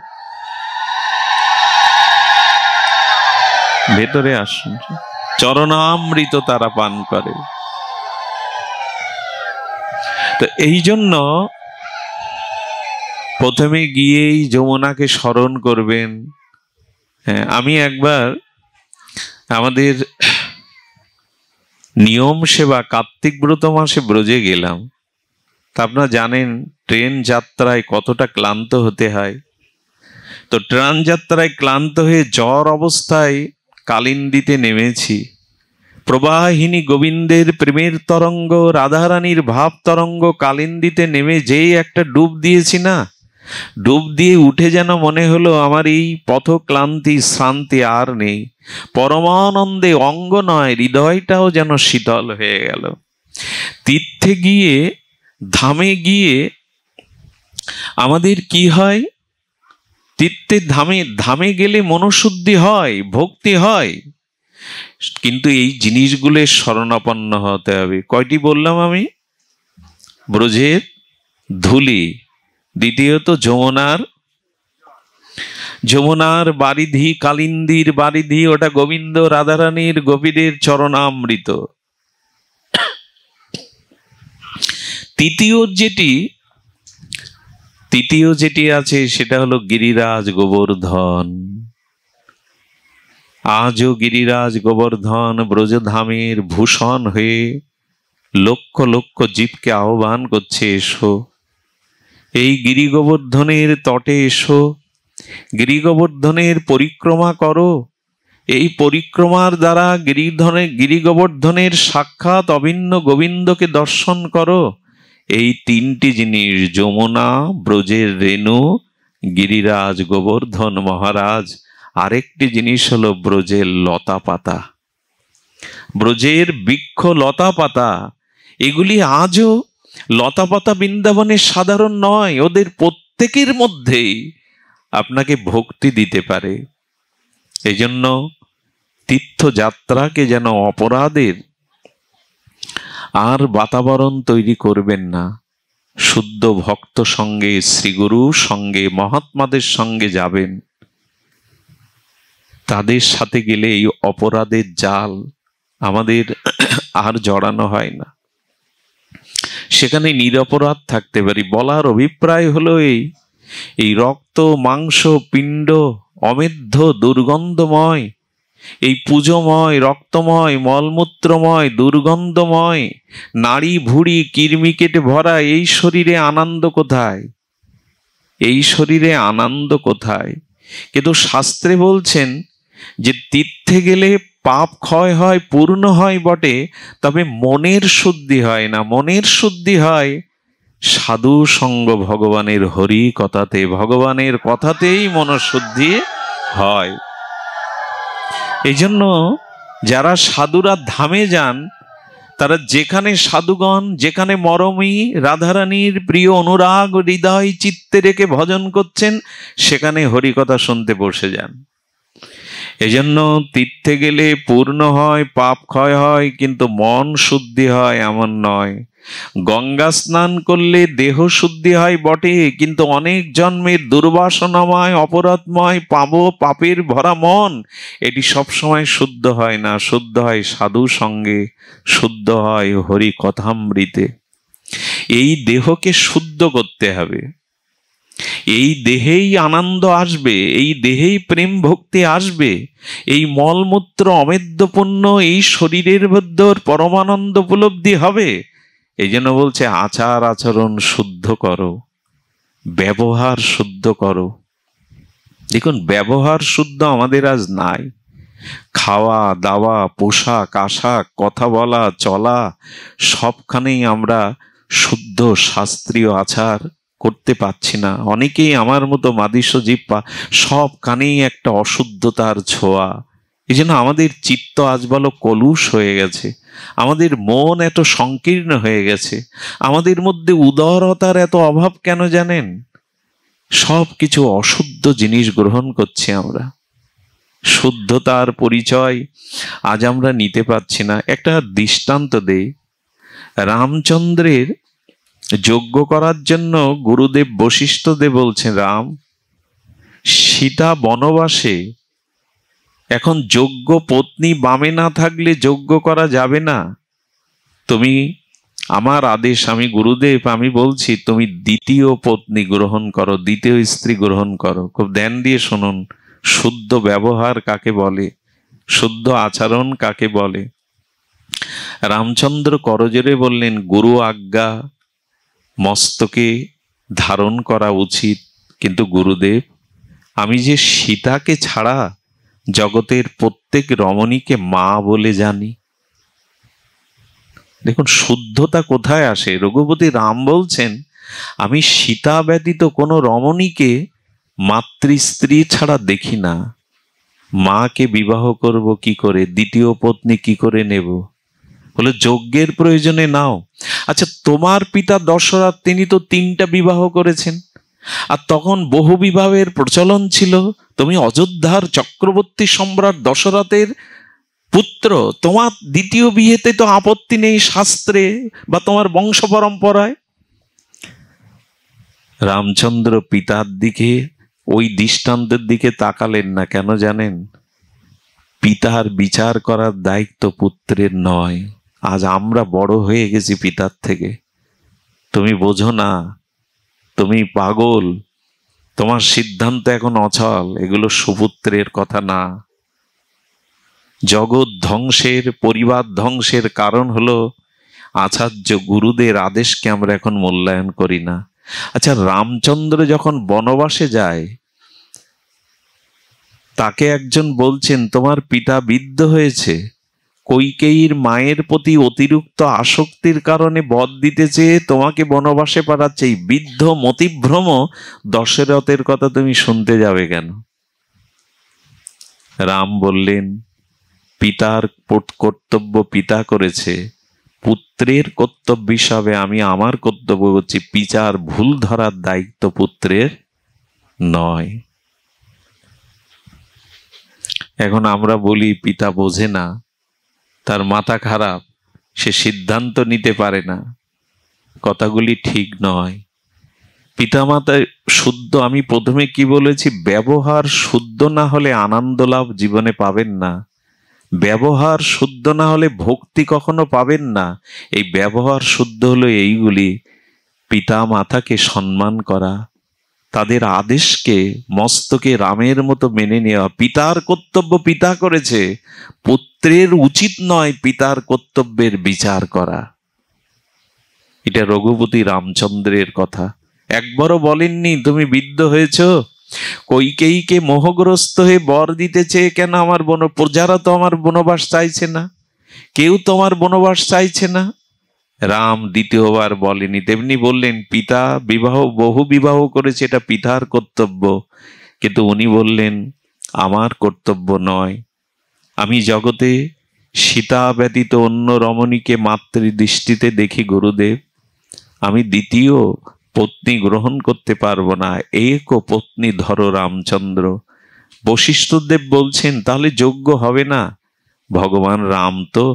ভেতরে আসুন, চরণামৃত তারা পান করে। তো এই জন্য প্রথমে গিয়েই যমুনাকে স্মরণ করবেন। হ্যাঁ, আমি একবার আমাদের নিয়ম সেবা কার্তিক ব্রত মাসে ব্রজে গেলাম। তা আপনারা জানেন ট্রেন যাত্রায় কতটা ক্লান্ত হতে হয়। তো ট্রেন যাত্রায় ক্লান্ত হয়ে জ্বর অবস্থায় কালিন্দীতে নেমেছি। প্রবাহিনী গোবিন্দের প্রেমের তরঙ্গ, রাধারানীর ভাব তরঙ্গ কালিন্দীতে নেমে যেই একটা ডুব দিয়েছি না, ডুব দিয়ে উঠে যেন মনে হলো আমার এই পথ ক্লান্তি শ্রান্তি আর নেই। পরমানন্দে অঙ্গ নয়, হৃদয়টাও যেন শীতল হয়ে গেল। তীর্থে গিয়ে, ধামে গিয়ে আমাদের কি হয়? তীর্থের ধামে গেলে মনোশুদ্ধি হয়, ভক্তি হয়, কিন্তু এই জিনিসগুলোর শরণাপন্ন হতে হবে। কয়টি বললাম আমি? ব্রজের ধুলি, দ্বিতীয়ত যমুনার বারিধি, কালিন্দীর বারিধি, ওটা গোবিন্দ রাধারানীর গোপীদের চরণামৃত। তৃতীয় যেটি আছে সেটা হলো গিরিরাজ গোবর্ধন। আজও গিরিরাজ গোবর্ধন ব্রজধামের ভূষণ হয়ে লক্ষ লক্ষ জীবকে আহ্বান করছে, এসো এই গিরি গোবর্ধনের তটে এসো, গিরি গোবর্ধনের পরিক্রমা করো। এই পরিক্রমার দ্বারা গিরি গোবর্ধনের সাক্ষাৎ অভিন্ন গোবিন্দকে দর্শন করো। এই 3টি জিনিস, যমুনা, ব্রজের রেণু, গিরিরাজ গোবর্ধন মহারাজ। আরেকটি জিনিস হলো ব্রজের লতা পাতা, ব্রজের বৃক্ষ লতা পাতা। এগুলি আজও লতা পাতা বৃন্দাবনের সাধারণ নয়, ওদের প্রত্যেকের মধ্যেই আপনাকে ভক্তি দিতে পারে। এই জন্য তীর্থযাত্রাকে যেন অপরাধের আর বাতাবরণ তৈরি করবেন না। শুদ্ধ ভক্ত সঙ্গে, শ্রীগুরুর সঙ্গে, মহাত্মাদের সঙ্গে যাবেন। তাদের সাথে গেলে এই অপরাধের জাল আমাদের আর জড়ানো হয় না। সেখানে নিরপরাধ থাকতে পারি। বলার অভিপ্রায় হলো এই রক্ত মাংস পিণ্ড অমেধ্য দুর্গন্ধময়, এই পুজোময় রক্তময় মলমূত্রময় দুর্গন্ধময় নাড়ি ভুড়ি কিরমিকেটে ভরা এই শরীরে আনন্দ কোথায়? এই শরীরে আনন্দ কোথায়? কিন্তু শাস্ত্রে বলছেন যে তীর্থে গেলে পাপ ক্ষয় হয়, পূর্ণ হয় বটে, তবে মনের শুদ্ধি হয় না। মনের শুদ্ধি হয় সাধু সঙ্গ, ভগবানের হরি কথাতে, ভগবানের কথাতেই মনশুদ্ধি হয়। এই জন্য যারা সাধুরা ধামে যান, তারা যেখানে সাধুগণ, যেখানে মরমী রাধারানীর প্রিয় অনুরাগ হৃদয় চিত্তে রেখে ভজন করছেন, সেখানে হরিকথা শুনতে বসে যান। এজন্য তীর্থে গেলে পূর্ণ হয়, পাপ ক্ষয় হয়, কিন্তু মন শুদ্ধি হয় এমন নয়। গঙ্গা স্নান করলে দেহ শুদ্ধি হয় বটে, কিন্তু অনেক জন্মের দুর্বাসনাময় অপরাধময় পাপের ভরা মন এটি সবসময় শুদ্ধ হয় না। শুদ্ধ হয় সাধু সঙ্গে, শুদ্ধ হয় হরি কথামৃতে। এই দেহকে শুদ্ধ করতে হবে। এই দেহেই আনন্দ আসবে, এই দেহেই প্রেম ভক্তি আসবে। এই মলমূত্র অমেদ্যপূর্ণ এই শরীরের মধ্যে পরমানন্দ উপলব্ধি হবে। এই জন্য বলছে আচার আচরণ শুদ্ধ করো, ব্যবহার শুদ্ধ করো। দেখুন, ব্যবহার শুদ্ধ আমাদের আজ নাই। খাওয়া দাওয়া, পোশাক আশাক, কথা বলা চলা, সবখানেই আমরা শুদ্ধ শাস্ত্রীয় আচার করতে পারছি না। অনেকেই আমার মতো মাদিস্য জিহ্বা, সবখানেই একটা অশুদ্ধতার ছোঁয়া। এই জন্য আমাদের চিত্ত আজ বলো কলুষ হয়ে গেছে, আমাদের মন এত সংকীর্ণ হয়ে গেছে, আমাদের মধ্যে উদারতার এত অভাব কেন জানেন? সব কিছু অশুদ্ধ জিনিস গ্রহণ করছি আমরা। শুদ্ধতার পরিচয় আজ আমরা নিতে পারছি না। একটা দৃষ্টান্ত দেই। রামচন্দ্রের যজ্ঞ করার জন্য গুরুদেব বশিষ্ঠদেব বলছেন, রাম, সীতা বনবাসে, এখন যোগ্য পত্নী বামে না থাকলে যজ্ঞ করা যাবে না। তুমি, আমার আদেশ, আমি গুরুদেব, আমি বলছি তুমি দ্বিতীয় পত্নী গ্রহণ করো, দ্বিতীয় স্ত্রী গ্রহণ করো। খুব ধ্যান দিয়ে শুনুন, শুদ্ধ ব্যবহার কাকে বলে, শুদ্ধ আচরণ কাকে বলে। রামচন্দ্র করজোরে বললেন, গুরু আজ্ঞা মস্তকে ধারণ করা উচিত, কিন্তু গুরুদেব, আমি যে সীতাকে ছাড়া জগতের প্রত্যেক রমণীকে মা বলে জানি। দেখুন শুদ্ধতা কোথায় আসে। রঘুপতি রাম বলছেন, আমি সীতা ব্যতীত কোনো রমণীকে মাতৃস্ত্রী ছাড়া দেখি না। মাকে বিবাহ করব কি করে, দ্বিতীয় পত্নী কি করে নেব? বলে যজ্ঞের প্রয়োজনে নাও। আচ্ছা, তোমার পিতা দশরথ, তিনি তো 3টা বিবাহ করেছেন, আর তখন বহু বিবাহের প্রচলন ছিল। তুমি অযোধ্যার চক্রবর্তী সম্রাট দশরথের পুত্র, তোমার দ্বিতীয় বিয়েতে তো আপত্তি নেই শাস্ত্রে বা তোমার বংশ পরম্পরায়। রামচন্দ্র পিতার দিকে, ওই দৃষ্টান্তের দিকে তাকালেন না। কেন জানেন? পিতার বিচার করার দায়িত্ব পুত্রের নয়। আজ আমরা বড় হয়ে গেছি পিতার থেকে। তুমি বোঝো না, তুমি পাগল, তোমার সিদ্ধান্ত এখন অচল। এগুলো সুপুত্রের কথা না। জগৎ ধ্বংসের, পরিবার ধ্বংসের কারণ হলো আচার্য গুরুদের আদেশকে আমরা এখন মূল্যায়ন করি না। আচ্ছা, রামচন্দ্র যখন বনবাসে যায়, তাকে একজন বলছেন, তোমার পিতা বৃদ্ধ হয়েছে, কৈকেয়ীর মায়ের প্রতি অতিরিক্ত আসক্তির কারণে বধ দিতে চেয়ে তোমাকে বনবাসে পাঠাচ্ছে। এই বৃদ্ধ মতিভ্রম দশরথের কথা তুমি শুনতে যাবে কেন? রাম বললেন, পিতার কর্তব্য পিতা করেছে, পুত্রের কর্তব্য হিসাবে আমি আমার কর্তব্য করছি। পিতার ভুল ধরার দায়িত্ব পুত্রের নয়। এখন আমরা বলি পিতা বোঝে না, তার মাথা খারাপ, সে সিদ্ধান্ত নিতে পারে না। কথাগুলি ঠিক নয়। পিতামাতা শুদ্ধ, আমি প্রথমে কি বলেছি, ব্যবহার শুদ্ধ না হলে আনন্দ লাভ জীবনে পাবেন না। ব্যবহার শুদ্ধ না হলে ভক্তি কখনো পাবেন না। এই ব্যবহার শুদ্ধ হলো এইগুলি: পিতা মাতাকে সম্মান করা, তাদের আদেশকে মস্তকে রামের মতো মেনে নেওয়া। পিতার কর্তব্য পিতা করেছে, পুত্রের উচিত নয় পিতার কর্তব্যের বিচার করা। এটা রঘুপতি রামচন্দ্রের কথা। একবারও বলেননি তুমি বৃদ্ধ হয়েছ, কৈকেয়ীকে মোহগ্রস্ত হয়ে বর দিতে চেয়ে কেন আমার প্রজারা তো আমার বনবাস চাইছে না, কেউ তোমার বনবাস চাইছে না। রাম দ্বিতীয়বার বলেনি। তেমনি বললেন, পিতা বহু বিবাহ করেছে, এটা পিতার কর্তব্য, কিন্তু উনি বললেন আমার কর্তব্য নয়। আমি জগতে সীতা ব্যতীত অন্য রমণীকে মাতৃদৃষ্টিতে দেখি গুরুদেব, আমি দ্বিতীয় পত্নী গ্রহণ করতে পারবো না। এক পত্নী ধরো রামচন্দ্র। বশিষ্ঠদেব বলছেন তাহলে যজ্ঞ হবে না। ভগবান রাম তো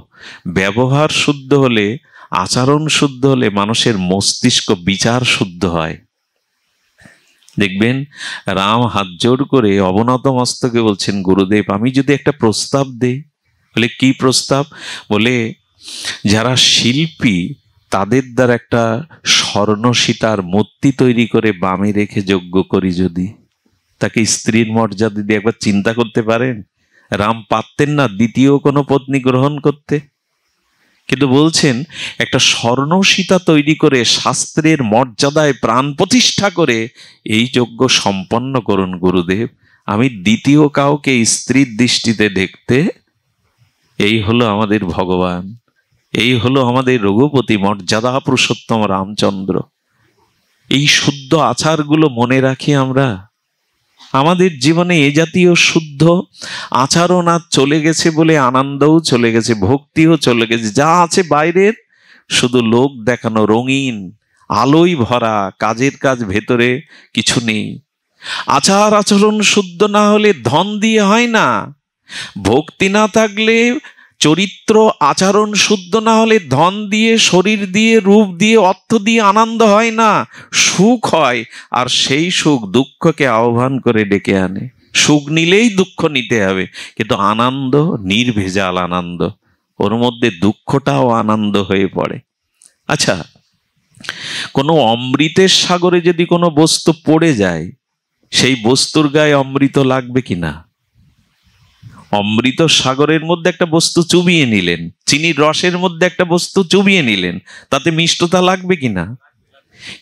ব্যবহার শুদ্ধ হলে, আচরণ শুদ্ধ হলে মানুষের মস্তিষ্ক বিচার শুদ্ধ হয়। দেখবেন রাম হাত জোড় করে অবনত মস্তকে বলছেন, গুরুদেব আমি যদি একটা প্রস্তাব দেই। বলে কি প্রস্তাব? বলে যারা শিল্পী তাদের দ্বারা একটা স্বর্ণ সীতার মূর্তি তৈরি করে বামে রেখে যজ্ঞ করি, যদি তাকে স্ত্রীর মর্যাদা দিয়ে একবার চিন্তা করতে পারেন। রাম পারতেন না দ্বিতীয় কোনো পত্নী গ্রহণ করতে, কিন্তু বলছেন একটা স্বর্ণ সীতা তৈরি করে শাস্ত্রের মর্যাদায় প্রাণ প্রতিষ্ঠা করে এই যজ্ঞ সম্পন্ন করুন গুরুদেব। আমি দ্বিতীয় কাউকে স্ত্রীর দৃষ্টিতে দেখতে, এই হলো আমাদের ভগবান, এই হলো আমাদের রঘুপতি মর্যাদা পুরুষোত্তম রামচন্দ্র। এই শুদ্ধ আচারগুলো মনে রাখি আমরা। আমাদের জীবনে এ জাতীয় শুদ্ধ আচরণ আজ চলে গেছে বলে আনন্দও চলে গেছে, ভক্তিও চলে গেছে। যা আছে বাইরের শুধু লোক দেখানো, রঙিন আলোয় ভরা, কাজের কাজ ভেতরে কিছু নেই। আচার আচরণ শুদ্ধ না হলে ধন দিয়ে হয় না। ভক্তি না থাকলে, চরিত্র আচরণ শুদ্ধ না হলে ধন দিয়ে, শরীর দিয়ে, রূপ দিয়ে, অর্থ দিয়ে আনন্দ হয় না, সুখ হয়। আর সেই সুখ দুঃখকে আহ্বান করে ডেকে আনে। সুখ নিলেই দুঃখ নিতে হবে, কিন্তু আনন্দ নির্ভেজাল আনন্দ, ওর মধ্যে দুঃখটাও আনন্দ হয়ে পড়ে। আচ্ছা, কোনো অমৃতের সাগরে যদি কোনো বস্তু পড়ে যায়, সেই বস্তুর গায়ে অমৃত লাগবে কিনা? অমৃত সাগরের মধ্যে একটা বস্তু চুবিয়ে নিলেন, চিনির রসের মধ্যে একটা বস্তু চুবিয়ে নিলেন, তাতে মিষ্টতা লাগবে কিনা?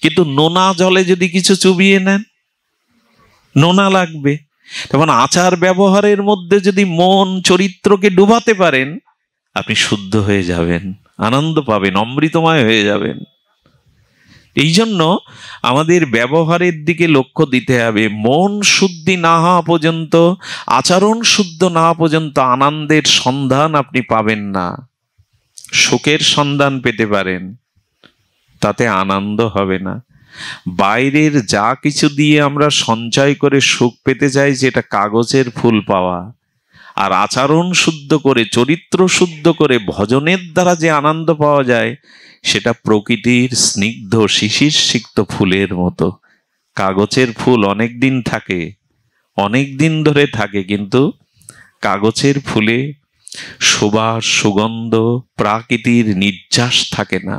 কিন্তু নোনা জলে যদি কিছু চুবিয়ে নেন, নোনা লাগবে। তখন আচার ব্যবহারের মধ্যে যদি মন চরিত্রকে ডুবাতে পারেন, আপনি শুদ্ধ হয়ে যাবেন, আনন্দ পাবেন, অমৃতময় হয়ে যাবেন। এই জন্য আমাদের ব্যবহারের দিকে লক্ষ্য দিতে হবে। মন শুদ্ধি না হওয়া পর্যন্ত, আচরণ শুদ্ধ না হওয়া পর্যন্ত আনন্দের সন্ধান আপনি পাবেন না। সুখের সন্ধান পেতে পারেন, তাতে আনন্দ হবে না। বাইরের যা কিছু দিয়ে আমরা সঞ্চয় করে সুখ পেতে চাই, যেটা কাগজের ফুল পাওয়া। আর আচরণ শুদ্ধ করে, চরিত্র শুদ্ধ করে ভজনের দ্বারা যে আনন্দ পাওয়া যায়, সেটা প্রকৃতির স্নিগ্ধ শিশির সিক্ত ফুলের মতো। কাগজের ফুল অনেক দিন থাকে, অনেক দিন ধরে থাকে, কিন্তু কাগজের ফুলে সুবাস, সুগন্ধ, প্রাকৃতির নির্যাস থাকে না।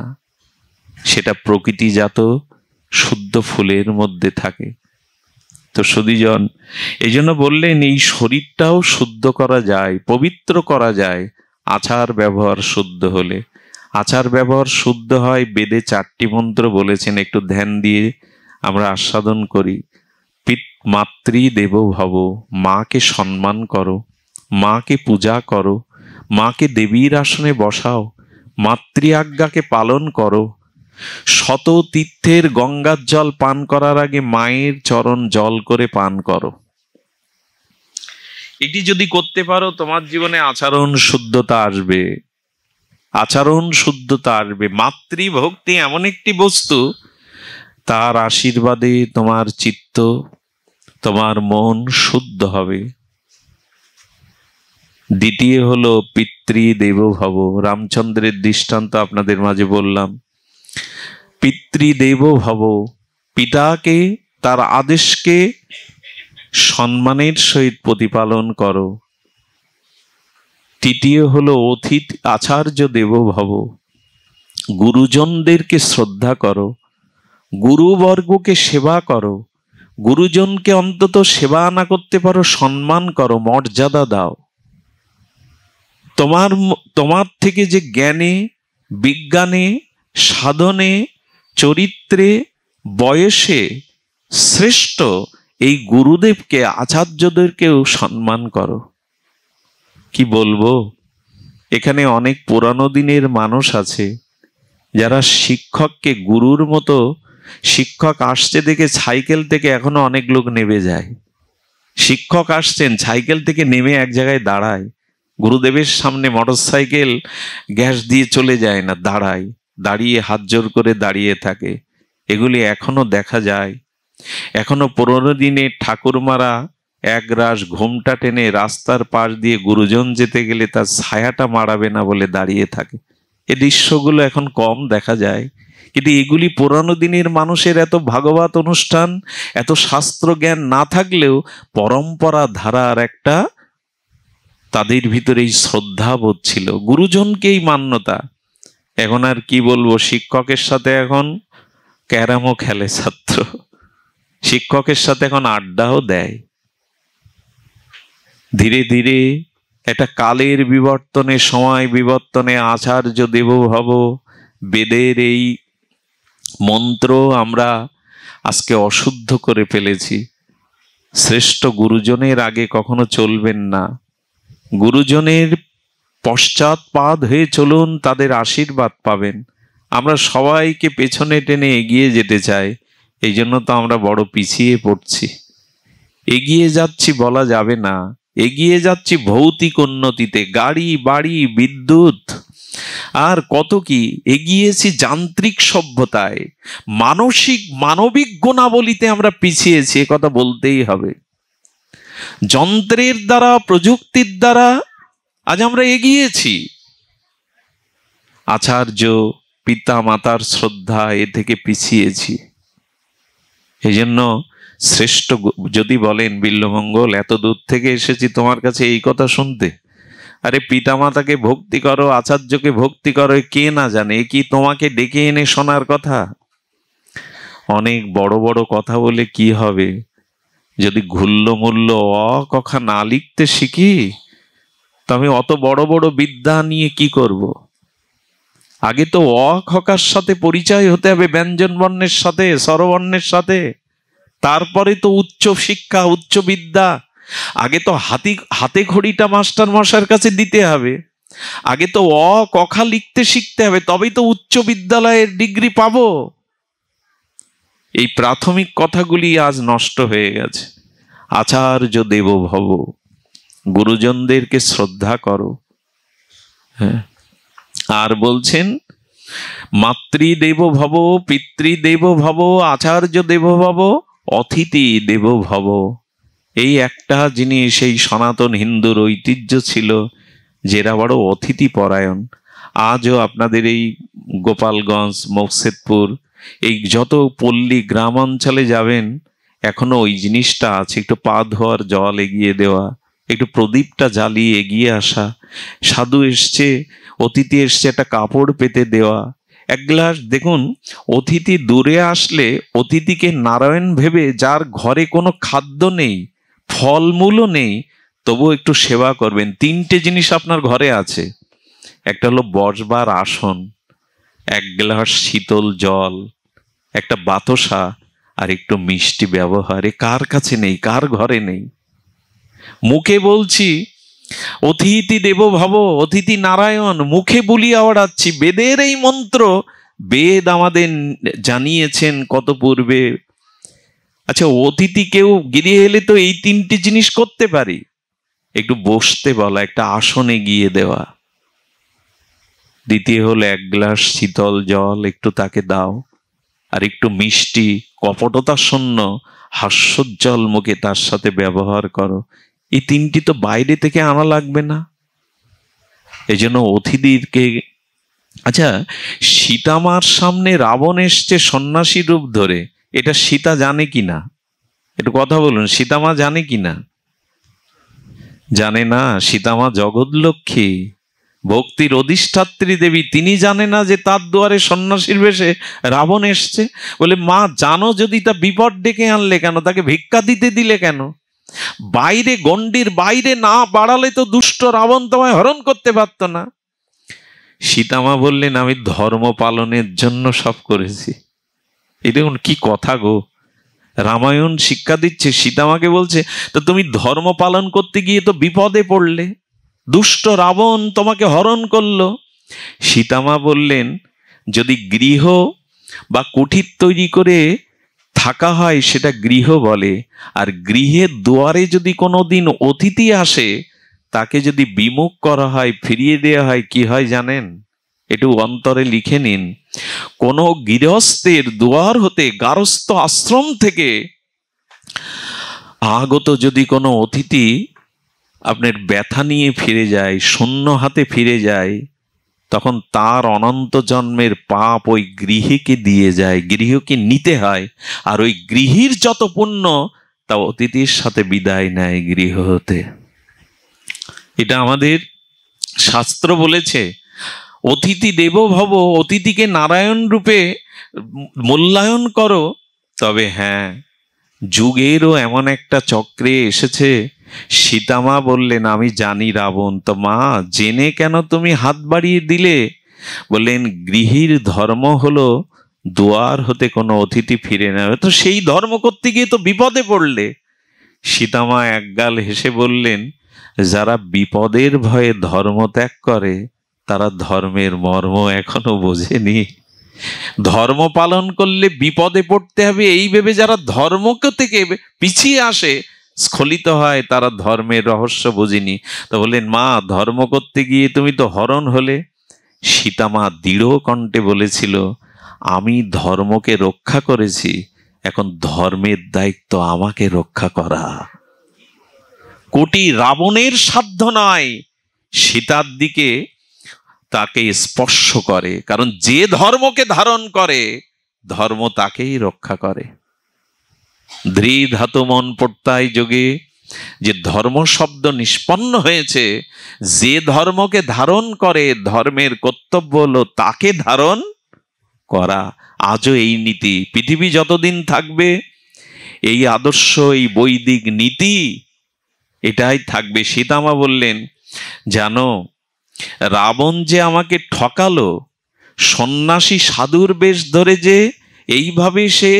সেটা প্রকৃতিজাত শুদ্ধ ফুলের মধ্যে থাকে। তো সুধীজন, এই জন্য বললেন এই শরীরটাও শুদ্ধ করা যায়, পবিত্র করা যায় আচার ব্যবহার শুদ্ধ হলে। আচার ব্যবহার শুদ্ধ হয়, বেদে 4টি মন্ত্র বলেছেন, একটু ধ্যান দিয়ে আমরা আস্বাদন করি। মাতৃ দেব ভব, মাকে সম্মান করো, মাকে পূজা করো, মাকে দেবীর আসনে বসাও, মাতৃ আজ্ঞাকে পালন করো। শত তীর্থের গঙ্গার জল পান করার আগে মায়ের চরণ জল করে পান করো। এটি যদি করতে পারো, তোমার জীবনে আচরণ শুদ্ধতা আসবে, আচরণ শুদ্ধতা আসবে। মাতৃভক্তি এমন একটি বস্তু, তার আশীর্বাদে তোমার চিত্ত, তোমার মন শুদ্ধ হবে। দ্বিতীয় হলো পিতৃ দেব ভব। রামচন্দ্রের দৃষ্টান্ত আপনাদের মাঝে বললাম। পিতৃদেব ভব, পিতাকে, তার আদেশকে সম্মানের সহিত প্রতিপালন করো। তৃতীয় হলো অতিথি আচার্য দেব ভব, গুরুজনদেরকে শ্রদ্ধা করো, গুরুবর্গকে সেবা করো। গুরুজনকে অন্তত সেবা না করতে পারো, সম্মান করো, মর্যাদা দাও। তোমার থেকে যে জ্ঞানে, বিজ্ঞানে, সাধনে, চরিত্রে, বয়সে শ্রেষ্ঠ এই গুরুদেবকে, আচার্যদেরকেও সম্মান করো। কি বলবো, এখানে অনেক পুরানো দিনের মানুষ আছে যারা শিক্ষককে গুরুর মতো, শিক্ষক আসছে দেখে সাইকেল থেকে এখনো অনেক লোক নেমে যায়। শিক্ষক আসছেন, সাইকেল থেকে নেমে এক জায়গায় দাঁড়ায়, গুরুদেবের সামনে মোটরসাইকেল গ্যাস দিয়ে চলে যায় না, দাঁড়ায়, দাঁড়িয়ে হাত জোর করে দাঁড়িয়ে থাকে। এগুলি এখনো দেখা যায়। এখনো পুরোনো দিনে ঠাকুরমারা একরাশ ঘুমটা টেনে রাস্তার পাশ দিয়ে গুরুজন যেতে গেলে তার ছায়াটা মাড়াবে না বলে দাঁড়িয়ে থাকে। এই দৃশ্যগুলো এখন কম দেখা যায়, কিন্তু এগুলি পুরানো দিনের মানুষের এত ভাগবত অনুষ্ঠান, এত শাস্ত্র জ্ঞান না থাকলেও পরম্পরা ধারার একটা তাদের ভিতরে এই শ্রদ্ধাবোধ ছিল, গুরুজনকেই মান্যতা। এখন আর কি বলবো, শিক্ষকের সাথে এখন ক্যারামও খেলে ছাত্র, শিক্ষকের সাথে এখন আড্ডাও দেয়। ধীরে ধীরে একটা কালের বিবর্তনে, সময় বিবর্তনে আচার্য দেবভব বেদের এই মন্ত্র আমরা আজকে অশুদ্ধ করে ফেলেছি। শ্রেষ্ঠ গুরুজনের আগে কখনো চলবেন না, গুরুজনের পশ্চাৎপাদ হয়ে চলুন, তাদের আশীর্বাদ পাবেন। আমরা সবাইকে পেছনে টেনে এগিয়ে যেতে চাই, এই জন্য তো আমরা বড় পিছিয়ে পড়ছি। এগিয়ে যাচ্ছি বলা যাবে না, এগিয়ে যাচ্ছি ভৌতিক উন্নতিতে, গাড়ি বাড়ি বিদ্যুৎ, আর কত কি এগিয়েছি যান্ত্রিক সভ্যতায়, মানবিক গুণাবলীতে আমরা পিছিয়েছি, এ কথা বলতেই হবে। যন্ত্রের দ্বারা, প্রযুক্তির দ্বারা আজ আমরা এগিয়েছি। আচার্য পিতা মাতার শ্রদ্ধা, এ থেকে পিছিয়েছি। এই জন্য শ্রেষ্ঠ যদি বলেন বিল্বমঙ্গল এত দূর থেকে এসেছি তোমার কাছে এই কথা শুনতে, আরে পিতা মাতাকে ভক্তি করো, আচার্যকে ভক্তি করো, কে না জানে, কি তোমাকে ডেকে এনে শোনার কথা? অনেক বড় বড় কথা বলে কি হবে যদি ঘুল্লমূল্য অ কথা না লিখতে শিখি? তো আমি অত বড় বড় বিদ্যা নিয়ে কি করব? আগে তো অ খকার সাথে পরিচয় হতে হবে, ব্যঞ্জন বর্ণের সাথে, স্বরবর্ণের সাথে, তারপরে তো উচ্চ শিক্ষা, উচ্চ বিদ্যা। আগে তো হাতে ঘড়িটা মাস্টার মশাইয়ের কাছে দিতে হবে, আগে তো অ কখা লিখতে শিখতে হবে, তবেই তো উচ্চ বিদ্যালয়ের ডিগ্রি পাবো। এই প্রাথমিক কথাগুলি আজ নষ্ট হয়ে গেছে। আচার্য দেব ভব, গুরুজনদেরকে শ্রদ্ধা করো। হ্যাঁ, আর বলছেন মাতৃদেব ভব, পিতৃদেব ভব, আচার্য দেব ভব, অতিথি দেব ভব। এই একটা জিনিস এই সনাতন হিন্দুর ঐতিহ্য ছিল, যেরা বড় অতিথি পরায়ণ। আজও আপনাদের এই গোপালগঞ্জ, মকসেদপুর, এই যত পল্লী গ্রাম অঞ্চলে যাবেন, এখনো ওই জিনিসটা আছে। একটু পা ধোয়ার জল এগিয়ে দেওয়া, একটু প্রদীপটা জ্বালিয়ে এগিয়ে আসা, সাধু এসছে, অতিথি এসছে, একটা কাপড় পেতে দেওয়া, এক গ্লাস। দেখুন, অতিথি দূরে আসলে অতিথিকে নারায়ণ ভেবে, যার ঘরে কোনো খাদ্য নেই, ফলমূলও নেই, তবু একটু সেবা করবেন। তিনটে জিনিস আপনার ঘরে আছে, একটা হলো বসবার আসন, এক গ্লাস শীতল জল, একটা বাতাসা, আর একটু মিষ্টি ব্যবহার। এ কার কাছে নেই, কার ঘরে নেই? মুখে বলছি অতিথি দেব ভব, অতিথি নারায়ণ, মুখে বলিয়া ওড়াচ্ছি। বেদের এই মন্ত্র, বেদ আমাদের জানিয়েছেন কত পূর্বে। আচ্ছা, অতিথি কেউ গিয়ে এলে তো এই তিনটি জিনিস করতে পারি, একটু বসতে বলা, একটা আসনে গিয়ে দেওয়া। দ্বিতীয় হলো এক গ্লাস শীতল জল একটু তাকে দাও, আর একটু মিষ্টি, কপটতা শূন্য হাস্যোজ্জ্বল মুখে তার সাথে ব্যবহার করো। এই তিনটি তো বাইরে থেকে আনা লাগবে না। এই জন্য অতিথিকে, আচ্ছা, সীতামার সামনে রাবণ এসছে সন্ন্যাসী রূপ ধরে, এটা সীতা জানে কিনা? একটু কথা বলুন, সীতামা জানে কিনা? জানে না। সীতামা জগৎলক্ষ্মী, ভক্তির অধিষ্ঠাত্রী দেবী, তিনি জানে না যে তার দুয়ারে সন্ন্যাসীর বেশে রাবণ এসছে? বলে, মা জানো যদি, তা বিপদ ডেকে আনলে কেন? তাকে ভিক্ষা দিতে দিলে কেন? বাইরে, গণ্ডির বাইরে না বাড়ালে তো দুষ্ট রাবণ তোমায় হরণ করতে পারত না। সীতামা বললেন, আমি ধর্ম পালনের জন্য সব করেছি। এটা কি কথা গো? রামায়ণ শিক্ষা দিচ্ছে, সীতামাকে বলছে, তো তুমি ধর্ম পালন করতে গিয়ে তো বিপদে পড়লে, দুষ্ট রাবণ তোমাকে হরণ করলো। সীতামা বললেন, যদি গৃহ বা কুঠির তৈরি করে থাকা হয় সেটা গৃহ বলে, আর গৃহের দুয়ারে যদি কোনোদিন অতিথি আসে, তাকে যদি বিমুখ করা হয়, ফিরিয়ে দেওয়া হয়, কি হয় জানেন? একটু অন্তরে লিখে নিন। কোন গৃহস্থের দুয়ার হতে, গারস্থ আশ্রম থেকে আগত যদি কোনো অতিথি আপনার ব্যথা নিয়ে ফিরে যায়, শূন্য হাতে ফিরে যায়, তখন তার অনন্ত জন্মের পাপ ওই গৃহকে দিয়ে যায়, গৃহকে নিতে হয়। আর ওই গৃহীর যত পুণ্য তা অতিথির সাথে বিদায় নেয় গৃহ হতে। এটা আমাদের শাস্ত্র বলেছে। অতিথি দেবো ভব, অতিথিকে নারায়ণ রূপে মূল্যায়ন করো। তবে হ্যাঁ, যুগেরও এমন একটা চক্রে এসেছে, সীতামা বললেন আমি জানি রাবণ। তো মা, জেনে কেন তুমি হাত বাড়িয়ে দিলে? বললেন গৃহীর ধর্ম হলো দুয়ার হতে কোনো অতিথি ফিরে নেবে, তো সেই ধর্ম করতে গিয়ে তো বিপদে পড়লে। সীতামা একগাল হেসে বললেন, যারা বিপদের ভয়ে ধর্ম ত্যাগ করে তারা ধর্মের মর্ম এখনো বোঝেনি। ধর্ম পালন করলে বিপদে পড়তে হবে এই ভেবে যারা ধর্মকে থেকে পিছিয়ে আসে, স্খলিত হয়, তারা ধর্মের রহস্য বোঝেনি। তো বললেন মা, ধর্ম করতে গিয়ে তুমি তো হরণ হলে। সীতামা দৃঢ় কণ্ঠে বলেছিল, আমি ধর্মকে রক্ষা করেছি, এখন ধর্মের দায়িত্ব আমাকে রক্ষা করা। কোটি রাবণের সাধ্য নয় সীতার দিকে তাকে স্পর্শ করে, কারণ যে ধর্মকে ধারণ করে ধর্ম তাকেই রক্ষা করে। ধৃধাতু মন পড়তায় যোগে যে ধর্ম শব্দ নিষ্পন্ন হয়েছে, যে ধর্মকে ধারণ করে ধর্মের কর্তব্য হলো তাকে ধারণ করা। আজও এই নীতি পৃথিবী যতদিন থাকবে, এই আদর্শ, এই বৈদিক নীতি এটাই থাকবে। সীতামা বললেন, জানো রাবণ যে আমাকে ঠকালো, সন্ন্যাসী সাধুর বেশ ধরে যে এইভাবে সে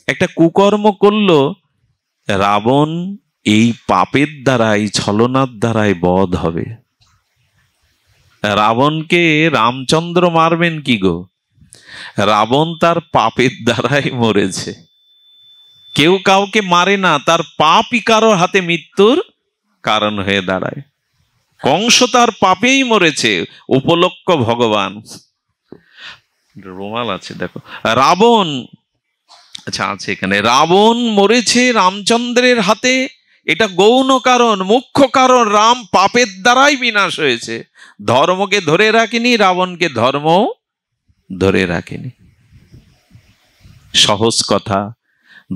একটা কুকর্ম করলো, রাবণ এই পাপের দ্বারাই, ছলনার দ্বারাই বধ হবে। রাবণকে রামচন্দ্র মারবেন কি গো? রাবণ তার পাপের দ্বারাই মরেছে। কেউ কাউকে মারে না, তার পাপই কারোর হাতে মৃত্যুর কারণ হয়ে দাঁড়ায়। কংস তার পাপেই মরেছে, উপলক্ষ ভগবান। রুমাল আছে দেখো। রাবণ, আচ্ছা আছে এখানে, রাবণ মরেছে রামচন্দ্রের হাতে, এটা গৌণ কারণ। মুখ্য কারণ রাম পাপের দ্বারাই বিনাশ হয়েছে। ধর্মকে ধরে রাখেনি, রাবণকে ধর্ম ধরে রাখেনি। সহজ কথা,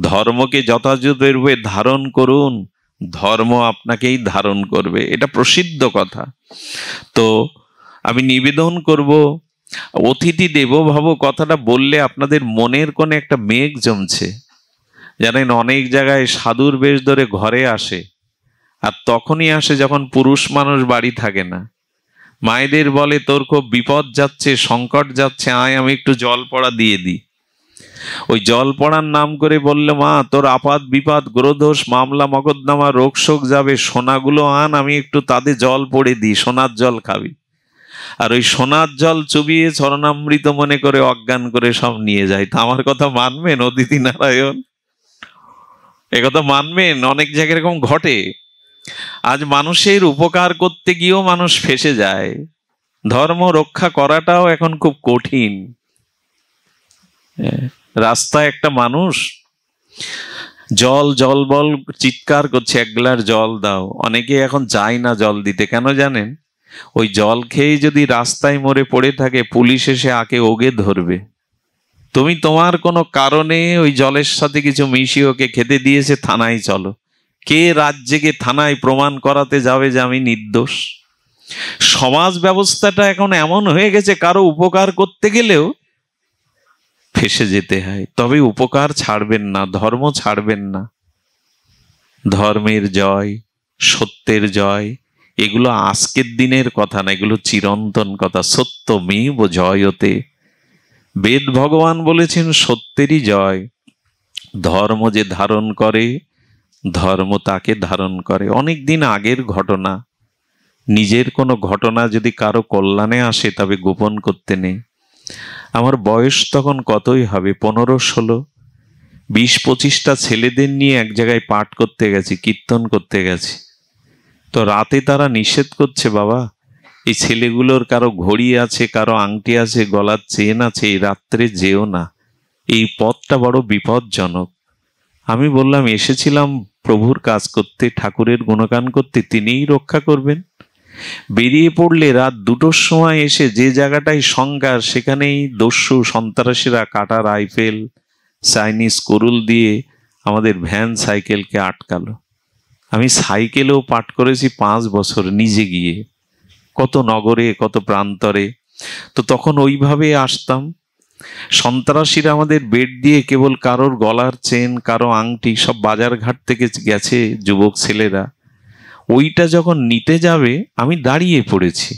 ধর্মকে যথাযথভাবে ধারণ করুন, ধর্ম আপনাকেই ধারণ করবে, এটা প্রসিদ্ধ কথা। তো আমি নিবেদন করব, অতিথি দেবো ভব কথাটা বললে আপনাদের মনের কোণে একটা মেঘ জমছে। জানেন, অনেক জায়গায় সাধুর বেশ ধরে ঘরে আসে, আর তখনই আসে যখন পুরুষ মানুষ বাড়ি থাকে না। মায়েদের বলে তোর খুব বিপদ যাচ্ছে, সংকট যাচ্ছে, আয় আমি একটু জল পড়া দিয়ে দিই। ওই জল পড়ার নাম করে বললে, মা তোর আপাত বিপাদ গ্রহদোষ মামলা মকদ্দমা রোগ শোক যাবে, সোনাগুলো আন আমি একটু তাদের জল পড়ে দিই, সোনার জল খাবি। আর ওই সোনার জল চুবিয়ে চরণামৃত মনে করে অজ্ঞান করে সব নিয়ে যায়। তা আমার কথা মানবেন অদিতি নারায়ণ? একথা মানবেন? অনেক জায়গায় এরকম ঘটে। আজ মানুষের উপকার করতে গিয়েও মানুষ ফেঁসে যায়। ধর্ম রক্ষা করাটাও এখন খুব কঠিন। রাস্তায় একটা মানুষ জল জল বল চিৎকার করছে, এক গ্লাস জল দাও। অনেকে এখন যায় না জল দিতে, কেন জানেন? ওই জল খেয়ে যদি রাস্তায় মরে পড়ে থাকে, পুলিশ এসে আকে ওগে ধরবে। তুমি তোমার কোনো কারণে ওই জলের সাথে কিছু মিশিয়ে ওকে খেতে দিয়েছে, থানায় চলো। কে রাত জেগে থানায় প্রমাণ করাতে যাবে যে আমি নির্দোষ? সমাজ ব্যবস্থাটা এখন এমন হয়ে গেছে, কারো উপকার করতে গেলেও ফেসে যেতে হয়। তবে উপকার ছাড়বেন না, ধর্ম ছাড়বেন না। ধর্মের জয়, সত্যের জয়, এগুলো আজকের দিনের কথা না, এগুলো চিরন্তন কথা। সত্যমেব জয়তে, বেদ ভগবান বলেছেন সত্যেরই জয়। ধর্ম যে ধারণ করে, ধর্ম তাকে ধারণ করে। অনেক দিন আগের ঘটনা, নিজের কোনো ঘটনা যদি কারো কল্যাণে আসে তবে গোপন করতে নেই। আমার বয়স তখন কতই হবে, 15-16, 20-25টা ছেলেদের নিয়ে এক জায়গায় পাঠ করতে গেছি, কীর্তন করতে গেছি। তো রাতে তারা নিষেধ করছে, বাবা এই ছেলেগুলোর কারো ঘড়ি আছে, কারো আংটি আছে, গলার চেন আছে, এই রাত্রে যেও না, এই পথটা বড় বিপজ্জনক। আমি বললাম, এসেছিলাম প্রভুর কাজ করতে, ঠাকুরের গুণগান করতে, তিনিই রক্ষা করবেন। বেরিয়ে পড়লে রাত 2টোর সময় এসে যে জায়গাটায় সংঘার, সেখানেই দস্যু সন্ত্রাসীরা কাটা রাইফেল, চাইনিজ কুরুল দিয়ে আমাদের ভ্যান সাইকেলকে আটকালো। আমি সাইকেলেও পাঠ করেছি 5 বছর নিজে গিয়ে, কত নগরে কত প্রান্তরে। তো তখন ওইভাবে আসতাম। সন্ত্রাসীরা আমাদের বেড দিয়ে কেবল কারোর গলার চেন, কারো আংটি সব বাজার ঘাট থেকে গেছে যুবক ছেলেরা, ওইটা যখন নিতে যাবে আমি দাঁড়িয়ে পড়েছি।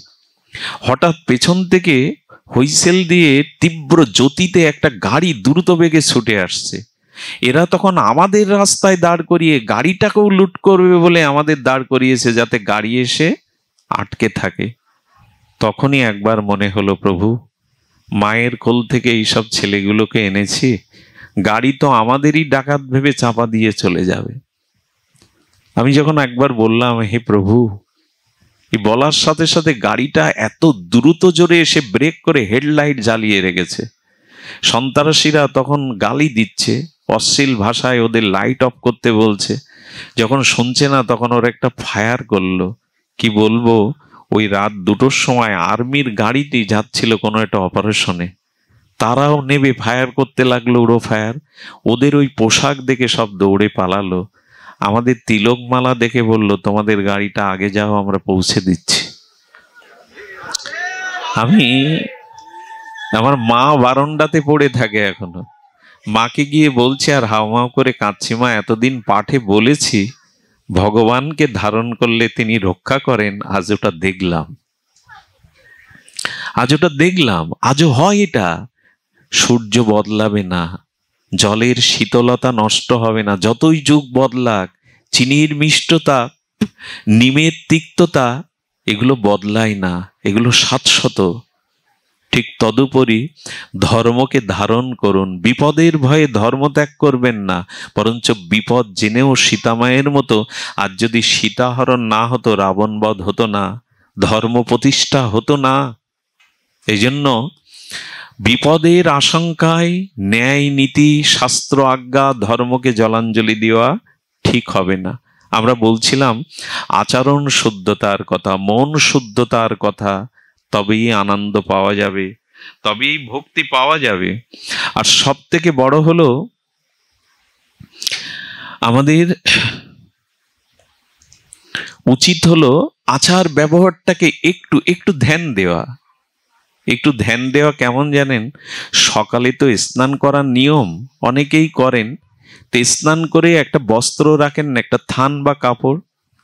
হঠাৎ পেছন থেকে হুইসেল দিয়ে তীব্র জ্যোতিতে একটা গাড়ি দ্রুত বেগে ছুটে আসছে। এরা তখন আমাদের রাস্তায় দাঁড় করিয়ে গাড়িটাকেও লুট করবে বলে আমাদের দাঁড় করিয়েছে, যাতে গাড়ি এসে আটকে থাকে। তখনই একবার মনে হলো, প্রভু, মায়ের কোল থেকে এইসব ছেলেগুলোকে এনেছি, গাড়ি তো আমাদেরই ডাকাত ভেবে চাপা দিয়ে চলে যাবে। আমি যখন একবার বললাম, হে প্রভু, এই বলার সাথে সাথে গাড়িটা এত দ্রুত জোরে এসে ব্রেক করে হেডলাইট জ্বালিয়ে রেখেছে। সন্ত্রাসীরা তখন গালি দিচ্ছে, অশ্লীল ভাষায় ওদের লাইট অফ করতে বলছে। যখন শুনছে না তখন ওর একটা ফায়ার করলো। কি বলবো, ওই রাত 2টোর সময় আর্মির গাড়িটি যাচ্ছিল কোনো একটা অপারেশনে, তারাও নেবে ফায়ার করতে লাগলো, উড়ো ফায়ার। ওদের ওই পোশাক দেখে সব দৌড়ে পালালো। আমাদের তিলকমালা দেখে বলল, তোমাদের গাড়িটা আগে যাও, আমরা পৌঁছে দিচ্ছি। আমার মা বারান্দাতে পড়ে থাকে এখনো। মাকে গিয়ে বলছে আর হাউমাউ করে কাঁদছি, মা, এতদিন পাঠে বলেছি ভগবানকে ধারণ করলে তিনি রক্ষা করেন, আজ ওটা দেখলাম, আজও হয় এটা। সূর্য বদলাবে না, জলের শীতলতা নষ্ট হবে না, যতই যুগ বদলাক। চিনির মিষ্টতা, নিমের তিক্ততা, এগুলো বদলায় না, এগুলো শাশ্বত। ঠিক তদুপরি ধর্মকে ধারণ করুন, বিপদের ভয়ে ধর্ম ত্যাগ করবেন না, বরঞ্চ বিপদ জেনেও সীতামায়ের মতো, আজ যদি সীতাহরণ না হতো, রাবণবধ হতো না, ধর্ম প্রতিষ্ঠা হতো না। এই জন্য বিপদের আশঙ্কায় ন্যায় নীতি শাস্ত্র আজ্ঞা ধর্মকে জলাঞ্জলি দেওয়া ঠিক হবে না। আমরা বলছিলাম আচরণ শুদ্ধতার কথা, মন শুদ্ধতার কথা, তবেই আনন্দ পাওয়া যাবে, তবেই ভক্তি পাওয়া যাবে। আর সব থেকে বড় হলো আমাদের উচিত হলো আচার ব্যবহারটাকে একটু একটু ধ্যান দেওয়া। একটু ধ্যান দেওয়া কেমন জানেন? সকালে তো স্নান করার নিয়ম অনেকেই করেন, তো স্নান করে একটা বস্ত্র রাখেন, একটা থান বা কাপড়।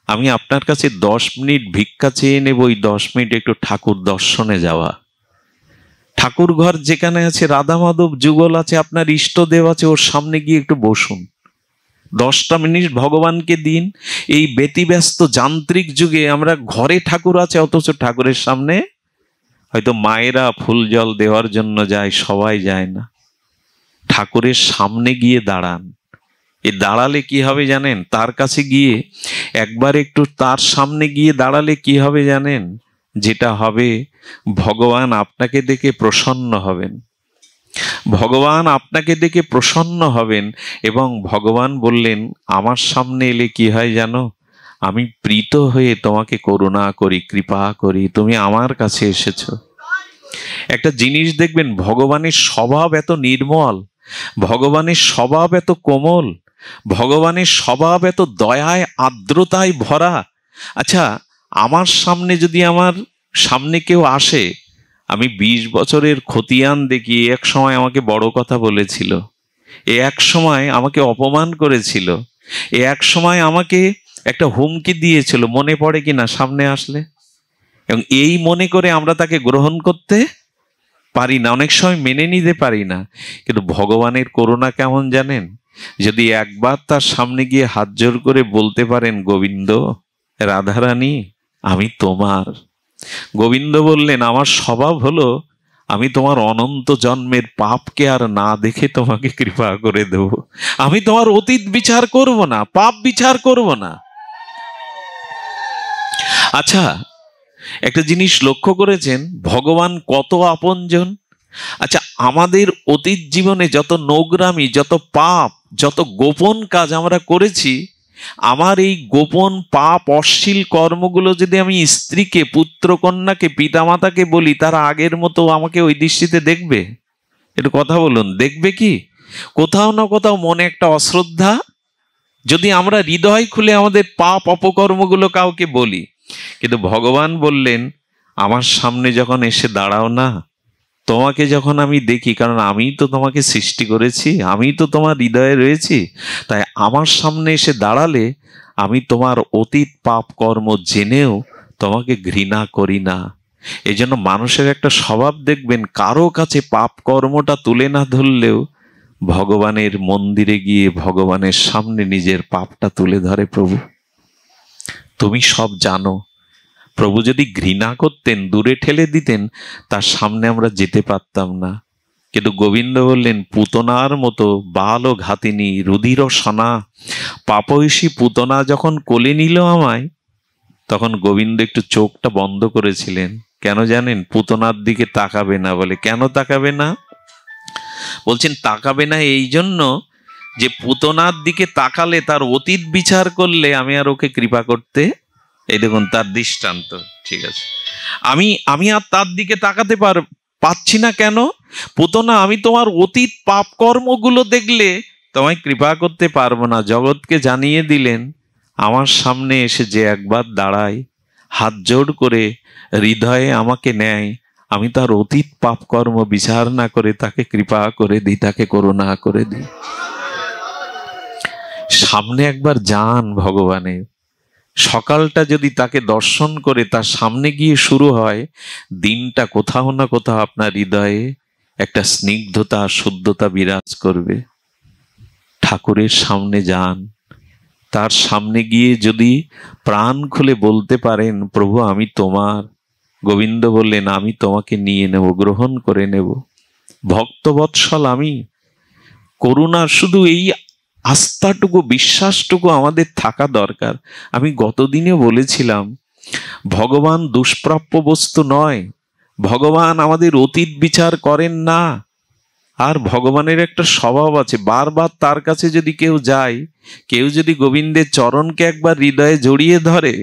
আমি আপনার কাছে 10 মিনিট ভিক্ষা চেয়ে নেব, ওই 10 মিনিট একটু ঠাকুর দর্শনে যাওয়া। ঠাকুর ঘর যেখানে আছে, রাধা মাধব যুগল আছে, আপনার ইষ্টদেব আছে, ওর সামনে গিয়ে একটু বসুন, 10টা মিনিট ভগবানকে দিন। এই ব্যতিব্যস্ত যান্ত্রিক যুগে আমরা ঘরে ঠাকুর আছে, অথচ ঠাকুরের সামনে হয়তো মায়েরা ফুল জল দেওয়ার জন্য যায়, সবাই যায় না। ঠাকুরের সামনে গিয়ে দাঁড়ান। এ দাঁড়ালে কি হবে জানেন? তার কাছে গিয়ে একবার একটু তার সামনে গিয়ে দাঁড়ালে কি হবে জানেন? যেটা হবে, ভগবান আপনাকে দেখে প্রসন্ন হবেন। ভগবান আপনাকে দেখে প্রসন্ন হবেন এবং ভগবান বললেন, আমার সামনে এলে কি হয় জানো? আমি প্রীত হয়ে তোমাকে করুণা করি, কৃপা করি, তুমি আমার কাছে এসেছো। একটা জিনিস দেখবেন, ভগবানের স্বভাব এত নির্মল, ভগবানের স্বভাব এত কোমল, ভগবানের স্বভাব এত দয়ায় আর্দ্রতায় ভরা। আচ্ছা, আমার সামনে কেউ আসে, আমি 20 বছরের খতিয়ান দেখিয়ে এক সময় আমাকে বড় কথা বলেছিল, এক সময় আমাকে অপমান করেছিল, এক সময় আমাকে একটা হুমকি দিয়েছিল, মনে পড়ে কিনা সামনে আসলে? এবং এই মনে করে আমরা তাকে গ্রহণ করতে পারি না, অনেক সময় মেনে নিতে পারি না। কিন্তু ভগবানের করুণা কেমন জানেন? যদি একবার তার সামনে গিয়ে হাত জোর করে বলতে পারেন, গোবিন্দ, রাধারানী, আমি তোমার। গোবিন্দ বললেন, আমার স্বভাব হলো আমি তোমার অনন্ত জন্মের পাপকে আর না দেখে তোমাকে কৃপা করে দেব। আমি তোমার অতীত বিচার করব না, পাপ বিচার করব না। আচ্ছা, একটা জিনিস লক্ষ্য করেছেন, ভগবান কত আপনজন? আচ্ছা, আমাদের অতীত জীবনে যত নোংরামি, যত পাপ, যত গোপন কাজ আমরা করেছি, আমার এই গোপন পাপ অশ্লীল কর্মগুলো যদি আমি স্ত্রীকে, পুত্র কন্যাকে, পিতামাতাকে বলি, তারা আগের মতো আমাকে ওই দৃষ্টিতে দেখবে? একটু কথা বলুন, দেখবে কি? কোথাও না কোথাও মনে একটা অশ্রদ্ধা। যদি আমরা হৃদয় খুলে আমাদের পাপ অপকর্মগুলো কাউকে বলি, কিন্তু ভগবান বললেন, আমার সামনে যখন এসে দাঁড়াও না, তোমাকে যখন আমি দেখি, কারণ আমি তো তোমাকে সৃষ্টি করেছি, আমি তো তোমার হৃদয়ে রয়েছি, তাই আমার সামনে এসে দাঁড়ালে আমি তোমার অতীত পাপ কর্ম জেনেও তোমাকে ঘৃণা করি না। এই জন্য মানুষের একটা স্বভাব দেখবেন, কারো কাছে পাপ কর্মটা তুলে না ধরলেও ভগবানের মন্দিরে গিয়ে ভগবানের সামনে নিজের পাপটা তুলে ধরে। প্রভু, তুমি সব জানো। প্রভু যদি ঘৃণা করতেন, দূরে ঠেলে দিতেন, তার সামনে আমরা যেতে পারতাম না। কিন্তু গোবিন্দ বললেন, পুতনার মতো বাল ও ঘাতিনী রুধির সনা পাপয়সী পুতনা যখন কোলে নিল আমায়, তখন গোবিন্দ একটু চোখটা বন্ধ করেছিলেন। কেন জানেন? পুতনার দিকে তাকাবে না বলে। কেন তাকাবে না? বলছেন তাকাবে না এই জন্য যে পুতনার দিকে তাকালে, তার অতীত বিচার করলে আমি আর ওকে কৃপা করতে, এই দেখুন তার দৃষ্টান্ত। ঠিক আছে, আমি আর তার দিকে তাকাতে পাচ্ছি না। কেন? পুতনা, আমি তোমার অতীত পাপ কর্মগুলো দেখলে তোমায় কৃপা করতে পারবো না। জগৎকে জানিয়ে দিলেন, আমার সামনে এসে যে একবার দাঁড়ায়, হাত জোড় করে হৃদয়ে আমাকে নেয়, আমি তার অতীত পাপ কর্ম বিচার না করে তাকে কৃপা করে দিই, তাকে করুণা করে দিই। সামনে একবার যান ভগবানের। সকালটা যদি তাকে দর্শন করে তার সামনে গিয়ে শুরু হয়, দিনটা কোথাও না কোথাও আপনার হৃদয়ে একটা স্নিগ্ধতা, শুদ্ধতা বিরাজ করবে। ঠাকুরের সামনে যান, তার সামনে গিয়ে যদি প্রাণ খুলে বলতে পারেন, প্রভু আমি তোমার। গোবিন্দ বললেন, আমি তোমাকে নিয়ে নেব, গ্রহণ করে নেব। ভক্তবৎসল আমি। করুণার শুধু এই আস্থাটুকু, বিশ্বাসটুকু আমাদের থাকা দরকার। আমি গতদিনে বলেছিলাম, ভগবান দুষ্প্রাপ্য বস্তু নয়। ভগবান আমাদের অতীত বিচার করেন না। আর ভগবানের একটা স্বভাব আছে, বারবার তার কাছে যদি কেউ যায়, কেউ যদি গোবিন্দের চরণকে একবার হৃদয়ে জড়িয়ে ধরে,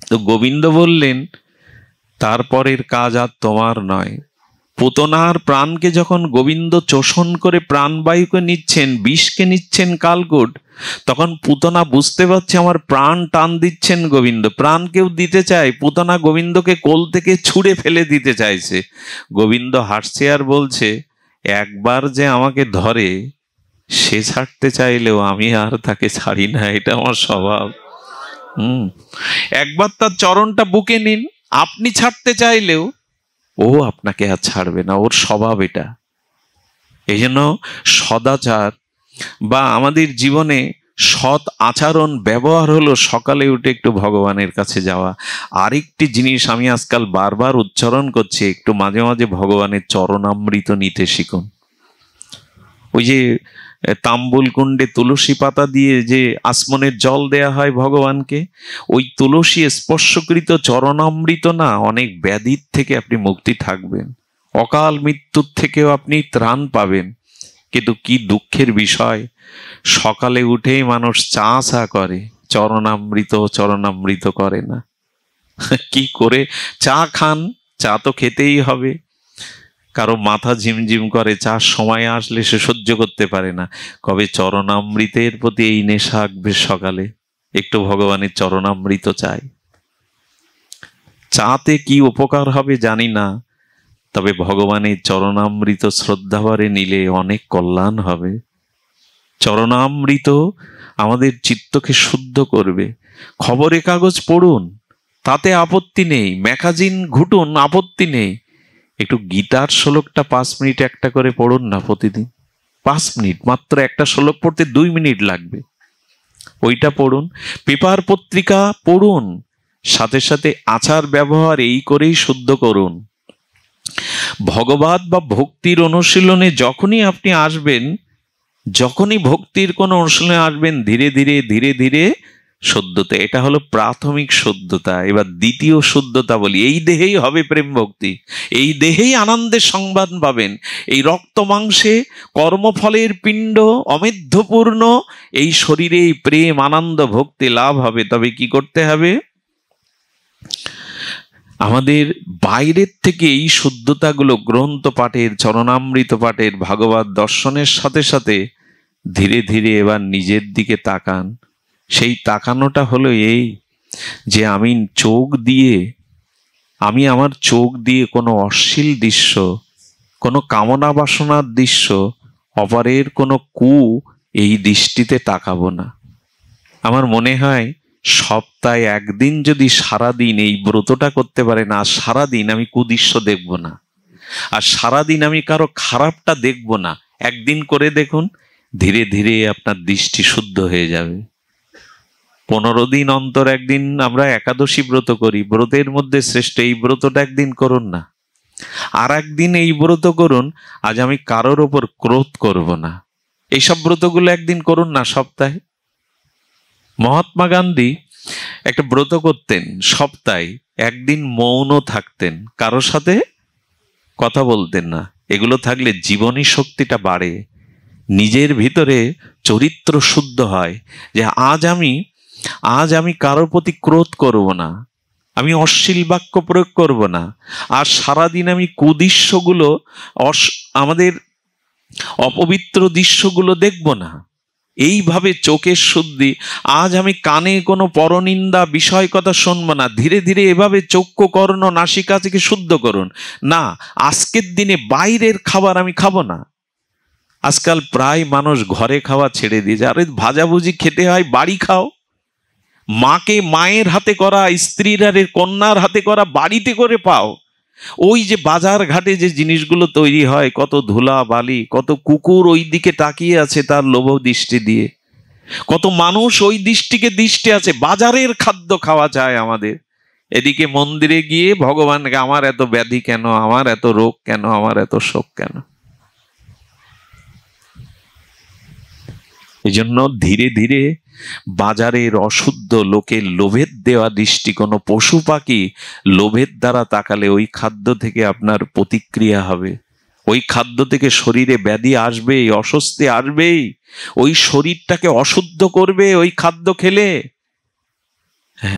তো গোবিন্দ বললেন, তারপরের কাজ আর তোমার নয়। পুতনার প্রাণকে যখন গোবিন্দ চোষণ করে প্রাণবায়ুকে নিচ্ছেন, বিষকে নিচ্ছেন কালকূট, তখন পুতনা বুঝতে পারছে আমার প্রাণ টান দিচ্ছেন গোবিন্দ। প্রাণ কেউ দিতে চায়, পুতনা গোবিন্দকে কোল থেকে ছুঁড়ে ফেলে দিতে চাইছে। গোবিন্দ হাসছে আর বলছে, একবার যে আমাকে ধরে, সে ছাড়তে চাইলেও আমি আর তাকে ছাড়ি না, এটা আমার স্বভাব। একবার তার চরণটা বুকে নিন, আপনি ছাড়তে চাইলেও ও আপনাকে আর ছাড়বে না, ওর স্বভাব এটা। এই জন্য সদাচার বা আমাদের জীবনে সৎ আচরণ, ব্যবহার হলো সকালে উঠে একটু ভগবানের কাছে যাওয়া। আরেকটি জিনিস আমি আজকাল বারবার উচ্চারণ করছি, একটু মাঝে মাঝে ভগবানের চরণামৃত নিতে শিখুন। ওই যে তাম্বুল কুণ্ডে তুলসী পাতা দিয়ে যে আসমনের জল দেয়া হয় ভগবানকে, ওই তুলসী স্পর্শকৃত চরণামৃত না, অনেক ব্যাধির থেকে আপনি মুক্তি থাকবেন, অকাল মৃত্যুর থেকেও আপনি ত্রাণ পাবেন। কিন্তু কি দুঃখের বিষয়, সকালে উঠেই মানুষ চা করে, চরণামৃত করে না। কি করে চা খান? চা তো খেতেই হবে। কারো মাথা ঝিমঝিম করে, চার সময় আসলে সে সহ্য করতে পারে না। কবে চরণামৃতের প্রতি এই নেশা আঁকবে? সকালে একটু ভগবানের চরণামৃত চাই। চাতে কি উপকার হবে জানি না, তবে ভগবানের চরণামৃত শ্রদ্ধাভরে নিলে অনেক কল্যাণ হবে। চরণামৃত আমাদের চিত্তকে শুদ্ধ করবে। খবরের কাগজ পড়ুন, তাতে আপত্তি নেই। ম্যাগাজিন ঘুটুন, আপত্তি নেই। একটু গীতার শ্লোকটা 5 মিনিট একটা করে পড়ুন না প্রতিদিন। 5 মিনিট মাত্র, একটা শ্লোক পড়তে 2 মিনিট লাগবে, ওইটা পড়ুন। পেপার পত্রিকা পড়ুন, সাথে সাথে আচার ব্যবহার এই করেই শুদ্ধ করুন। ভগবত বা ভক্তির অনুশীলনে যখনই আপনি আসবেন, যখনই ভক্তির কোনো অনুশীলনে আসবেন, ধীরে ধীরে ধীরে ধীরে শুদ্ধতা, এটা হলো প্রাথমিক শুদ্ধতা। এবার দ্বিতীয় শুদ্ধতা বলি, এই দেহেই হবে প্রেম ভক্তি, এই দেহেই আনন্দের সংবাদ পাবেন। এই রক্ত মাংসে কর্মফলের পিণ্ড অমেধ্যপূর্ণ এই শরীরেই প্রেম আনন্দ ভক্তি লাভ হবে। তবে কি করতে হবে? আমাদের বাইরের থেকে এই শুদ্ধতাগুলো গ্রন্থ পাঠের, চরণামৃত পাঠের, ভাগবত দর্শনের সাথে সাথে ধীরে ধীরে এবার নিজের দিকে তাকান। সেই তাকানোটা হলো এই যে আমি আমার চোখ দিয়ে কোনো অশ্লীল দৃশ্য, কোনো কামনা বাসনার দৃশ্য, অপরের কোনো এই দৃষ্টিতে তাকাবো না। আমার মনে হয় সপ্তাহে একদিন যদি সারাদিন এই ব্রতটা করতে পারেন, আর সারাদিন আমি কুদৃশ্য দেখব না, আর সারাদিন আমি কারো খারাপটা দেখব না, একদিন করে দেখুন, ধীরে ধীরে আপনার দৃষ্টি শুদ্ধ হয়ে যাবে। 15 দিন অন্তর একদিন আমরা একাদশী ব্রত করি, ব্রতের মধ্যে শ্রেষ্ঠ এই ব্রতটা একদিন করুন না। আর একদিন এই ব্রত করুন, আজ আমি কারোর ওপর ক্রোধ করব না। এইসব ব্রতগুলো একদিন করুন না সপ্তাহে। মহাত্মা গান্ধী একটা ব্রত করতেন, সপ্তাহে একদিন মৌন থাকতেন, কারোর সাথে কথা বলতেন না। এগুলো থাকলে জীবনী শক্তিটা বাড়ে, নিজের ভিতরে চরিত্র শুদ্ধ হয়, যে আজ আমি কারোর প্রতি ক্রোধ করব না, আমি অশ্লীল বাক্য প্রয়োগ করব না, আর সারাদিন আমি কুদৃশ্যগুলো, আমাদের অপবিত্র দৃশ্যগুলো দেখব না। এইভাবে চোখের শুদ্ধি। আজ আমি কানে কোনো পরনিন্দা বিষয় কথা শুনবো না। ধীরে ধীরে এভাবে চক্ষু কর্ণ নাসিকা থেকে শুদ্ধ করুন। না, আজকের দিনে বাইরের খাবার আমি খাবো না। আজকাল প্রায় মানুষ ঘরে খাওয়া ছেড়ে দিয়েছে। আরে ভাজাভুজি খেতে হয়, বাড়ি খাও। মায়ের হাতে করা, স্ত্রীরা কন্যার হাতে করা বাড়িতে করে পাও। ওই যে বাজার ঘাটে যে জিনিসগুলো তৈরি হয়, কত ধুলা বালি, কত কুকুর ওই দিকে তাকিয়ে আছে তার লোভ দৃষ্টি দিয়ে, কত মানুষ ওই দৃষ্টি আছে। বাজারের খাদ্য খাওয়া যায় আমাদের। এদিকে মন্দিরে গিয়ে ভগবানকে, আমার এত ব্যাধি কেন, আমার এত রোগ কেন, আমার এত শোক কেন? এই জন্য ধীরে ধীরে বাজারের অশুদ্ধ লোকের লোভের দেওয়া দৃষ্টি, কোনো পশু পাখি লোভের দ্বারা তাকালে ওই খাদ্য থেকে আপনার প্রতিক্রিয়া হবে, ওই খাদ্য থেকে শরীরে ব্যাধি আসবেই, অস্বস্তি আসবেই, ওই শরীরটাকে অশুদ্ধ করবে ওই খাদ্য খেলে।